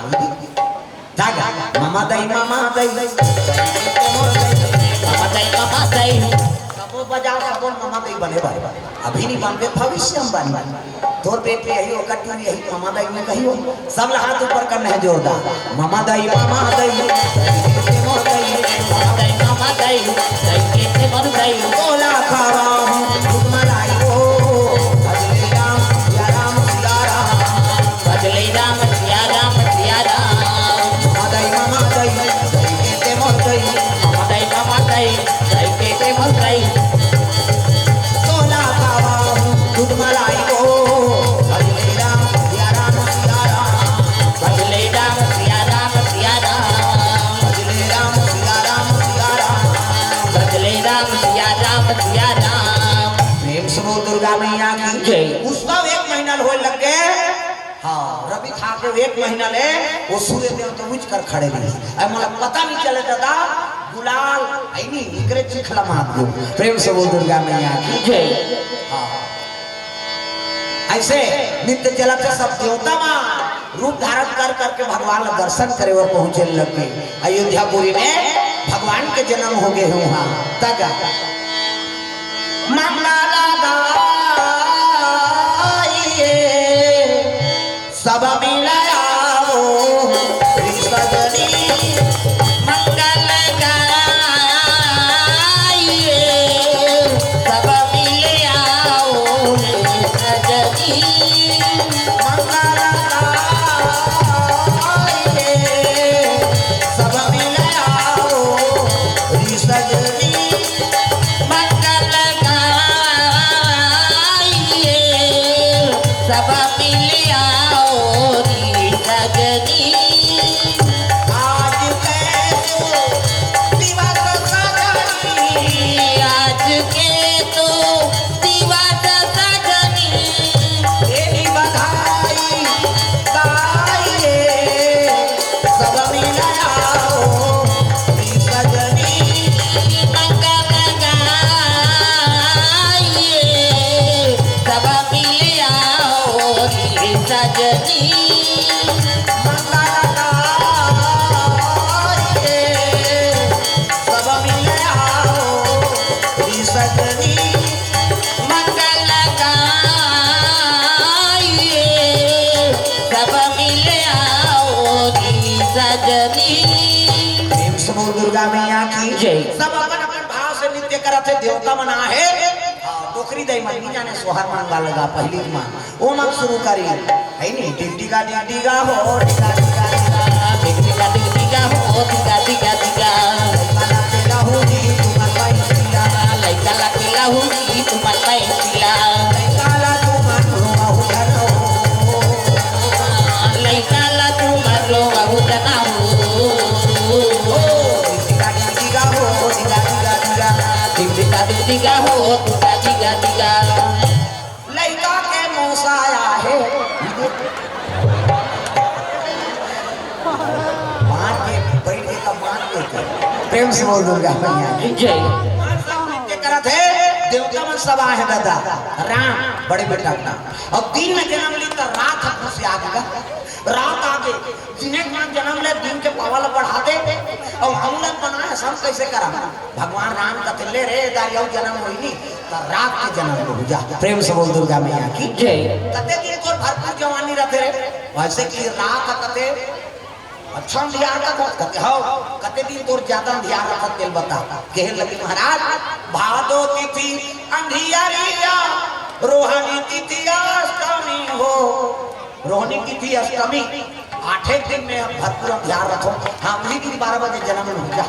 जागा मामा दई कौन मामा दई बने भाई अभी नहीं बनबे भविष्य में बन तोर पेट पे यही होगा टूर यही मामा दई में कहियो सब हाथ ऊपर करना है जोरदार मामा दई मामा दई मामा दई मामा दई दई के ते मन दई तोला खावा दूध मलाई हो भजले राम सिया राम सिया राम भजले राम सिया राम सिया राम मामा दई दई के ते मन दई मामा दई दई के ते मन दई तोला खावा दूध मलाई हो भजले राम सिया राम सिया राम भजले राम सिया राम सिया राम भजले राम सिया राम सिया राम भजले राम सिया राम सिया राम प्रेम से बोल दुर्गा मैया की जय। उत्सव 1 महीना होए लग गए हाँ रवि ठाकुर 1 महीना ले वो सूर्य देव तो उठ कर खड़े रही अब मतलब पता नहीं चले दादा गुलाल आई नहीं इकरे चिखला मार दो प्रेम से बोल दुर्गा मैया की जय हाँ ऐसे नित्य चलत के सब देवता मां रूप धारण कर करके भगवान का दर्शन करे और पहुंचे लग गए अयोध्यापुरी में भगवान के जन्म हो गए हैं वहां तक मंगला गाइए सब मिलाओ सजनी मंगल गाइए सब मिले आओ सजनी मंगला गाइए सब मिलाओ सजनी मंगल गाइए सब मिले आओ सजनी आज कैसो दिवस सजनी आज के तो दिवस सजनी तेरी बधाई गाइए सब मिलाओ सजनी मंगल गाइए सब मिले आओ सजनी मंगला गाइए सब मिलाओ सजनी मंगल गाइए सब मिले आओ सजनी प्रेम से बोल दुर्गा मैया की जय। सब अपन अपन भाव से नृत्य करत है देवता मना है टोकरी दई मन जाने सोहर मान गा लगा पहली मान ओ मन शुरू करी है नहीं टिकटिका टिकटिका हो टिका टिका टिका दिगा दिगा हो दिगा दिगा दिगा काला तेरा हो जी तुम पाई दिला लइका लकीला हुई तुमन पैसिला काला तुम रोमा हो धरो लइका ला तुमरो बहु जना हो टिका टिका हो टिका टिका टिका दिगा दिगा हो दिगा दिगा दिगा लइका के मौसा आया है मार के बैठ के का मार के प्रेम से बोल दुर्गा मैया की जय नृत्य करत है देवता मन सब आहे दादा राम बड़े बेटा का अब दिन में जन्म ली तो रात खुशी आ गया रात आगे जिन्हें मान जन्म ले दिन के पावल बढ़ा दे और हम लोग बनाए सब कैसे करा भगवान राम का तिल्ले रे दारिया जन्म हुई नहीं तो रात के जन्म हो जा प्रेम से बोल दुर्गा मैया की जय कते की तो भरपूर जवानी रहते रे वैसे की रात कते अच्छा ध्यान रखत कते हो कते दिन तोर ज्यादा ध्यान रखत तेल बता कहे लगे महाराज भादो तिथि अंधियारिया रोहिणी तिथि अष्टमी हो रोहिणी तिथि अष्टमी 8 दिन में भरपूर ध्यान रखो हाँ उसी दिन 12 बजे जन्म हो जा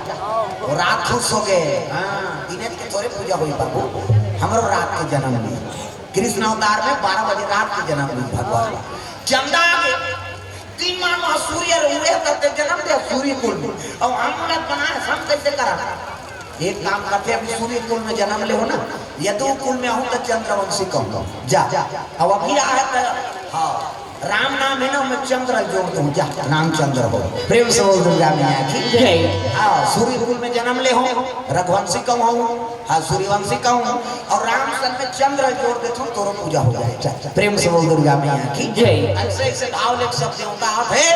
रात खुश हो गए हाँ दिने के थोड़े पूजा हुई बाबू हमारो रात के जन्म हुई कृष्ण अवतार में 12 बजे रात के जन्म हुई भगवान चंदा तीन मानो सूर्य उड़े करते जन्म दे सूर्य कुल में और अमृत बनाए हम कैसे करा एक काम करते अभी सूर्य कुल में जन्म ले हो ना यदु कुल में हूं तो चंद्रवंशी कहूंगा जा अब अभी आए तो हाँ राम नाम है ना मैं चंद्र जोड़ दूं जा रामचंद्र हो प्रेम से बोल दुर्गा मैया की जय हाँ सूर्य कुल में जन्म ले हूं रघुवंशी कहूँ हाँ सूर्यवंशी कहूँ और राम सन में चंद्र जोड़ देता हूँ तोरो पूजा हो जाए प्रेम से बोल दुर्गा मैया की जय ऐसे ऐसे भाव लेख सब देवता है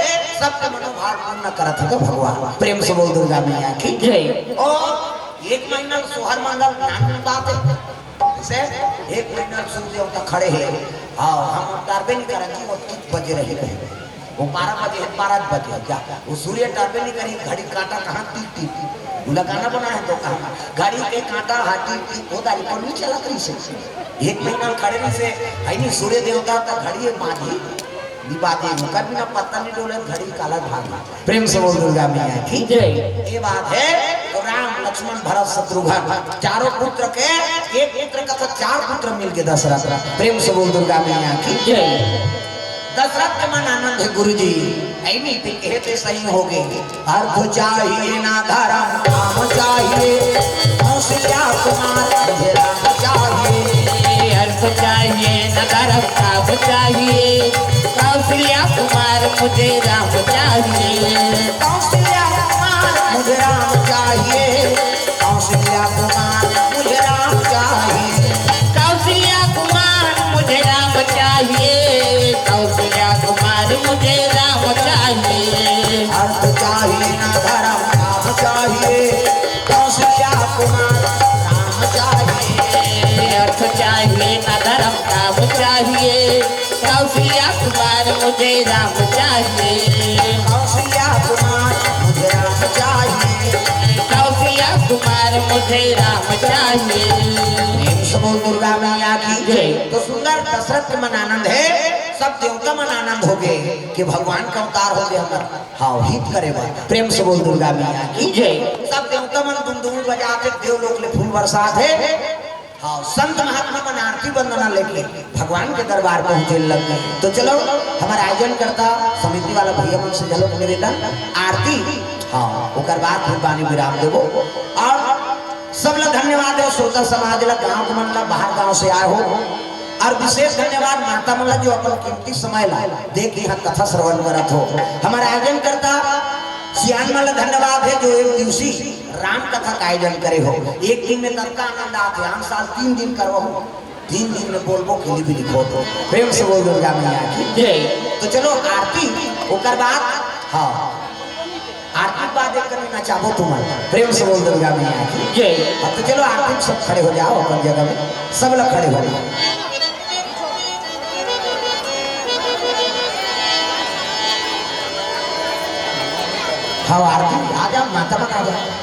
सबके मनोभाव पूर्ण करत है भगवान प्रेम से बोल दुर्गा मैया की जय और 1 महीना सोहर मंगल नाम बात है से एक महीना सूर्य देवता खड़े हैं। हाँ हम टारबे नहीं करेंगे वो 3 बजे रहे वो 12 बजे 12 बजे क्या वो सूर्य टारबे नहीं करी घड़ी काटा कहाँ टी लगाना बना है तो कहाँ घड़ी के कांटा हाथी वो दारी पर नहीं चला करी से एक महीना खड़े नहीं से है नहीं सूर्य देवता का घड़ी माधी बात है बिना पत्ता नहीं डोले घड़ी काला भाग प्रेम से बोल दुर्गा मैया की जय। ये बात है तो राम लक्ष्मण भरत शत्रुघ्न चारों पुत्र के एक पुत्र का तो 4 पुत्र मिलके दशरथ प्रेम से बोल दुर्गा मैया की जय। दशरथ के मन आनंद है गुरु जी ऐनी कहते सही हो गए अर्थ चाहिए ना धर्म काम चाहिए कौशल्या कुमार मुझे राम चाहिए अर्थ चाहिए न धर्म काम चाहिए कौशल्या कुमार मुझे राम चाहिए कौशल्या कुमार मुझे राम चाहिए कौशल्या कुमार मुझे राम चाहिए कौशल्या कुमार मुझे राम चाहिए कौशल्या कुमार मुझे राम चाहिए अर्थ चाहिए ना धर्म काम चाहिए कौशल्या कुमार राम चाहिए अर्थ चाहिए न धर्म काम चाहिए कौशल्या कुमार मुझे राम चाहिए कौशल्या कुमार मुझे राम चाहिए कौशल्या कुमार मुझे राम चाहिए सबोल दुर्गा मैया की जय। तो सुंदर दशरथ के मन आनंद है सब देवता मन आनंद हो गए कि भगवान का अवतार हो गया हमारा हाँ हित करेगा प्रेम से बोल दुर्गा मैया की जय। सब देवता मन दुमदुम बजाते देवलोक ले फूल बरसात है हाँ संत महात्मा मन आरती वंदना लेके भगवान के दरबार पहुंचे लग गए। तो चलो हमारा आयोजन करता समिति वाला भैया मन से चलो निवेदन आरती हाँ ओकर बाद फिर बानी विराम देवो और सब लोग धन्यवाद है श्रोता समाज ला गाँव के मन ला बाहर गाँव से आए हो और विशेष धन्यवाद माता मन ला जो अपन कीमती समय ला देख यहाँ कथा श्रवण करत हो। हमारा आयोजन करता सियान वाला धन्यवाद है जो 1 दिवसीय राम कथा का आयोजन करे हो। एक दिन में तब का आनंद आते हम साल 3 दिन करवा हो 3 दिन में बोलबो के लिए भी लिखो तो प्रेम से बोल दुर्गा मैया की जय। तो चलो आरती ओकर बाद हाँ आरती बाद एक करना चाहो तुम प्रेम से बोल दुर्गा मैया की जय। अब तो चलो आरती में सब खड़े हो जाओ अपन जगह में सब लोग खड़े हो जाओ। हाँ आरती आ जाओ माता बता जाओ।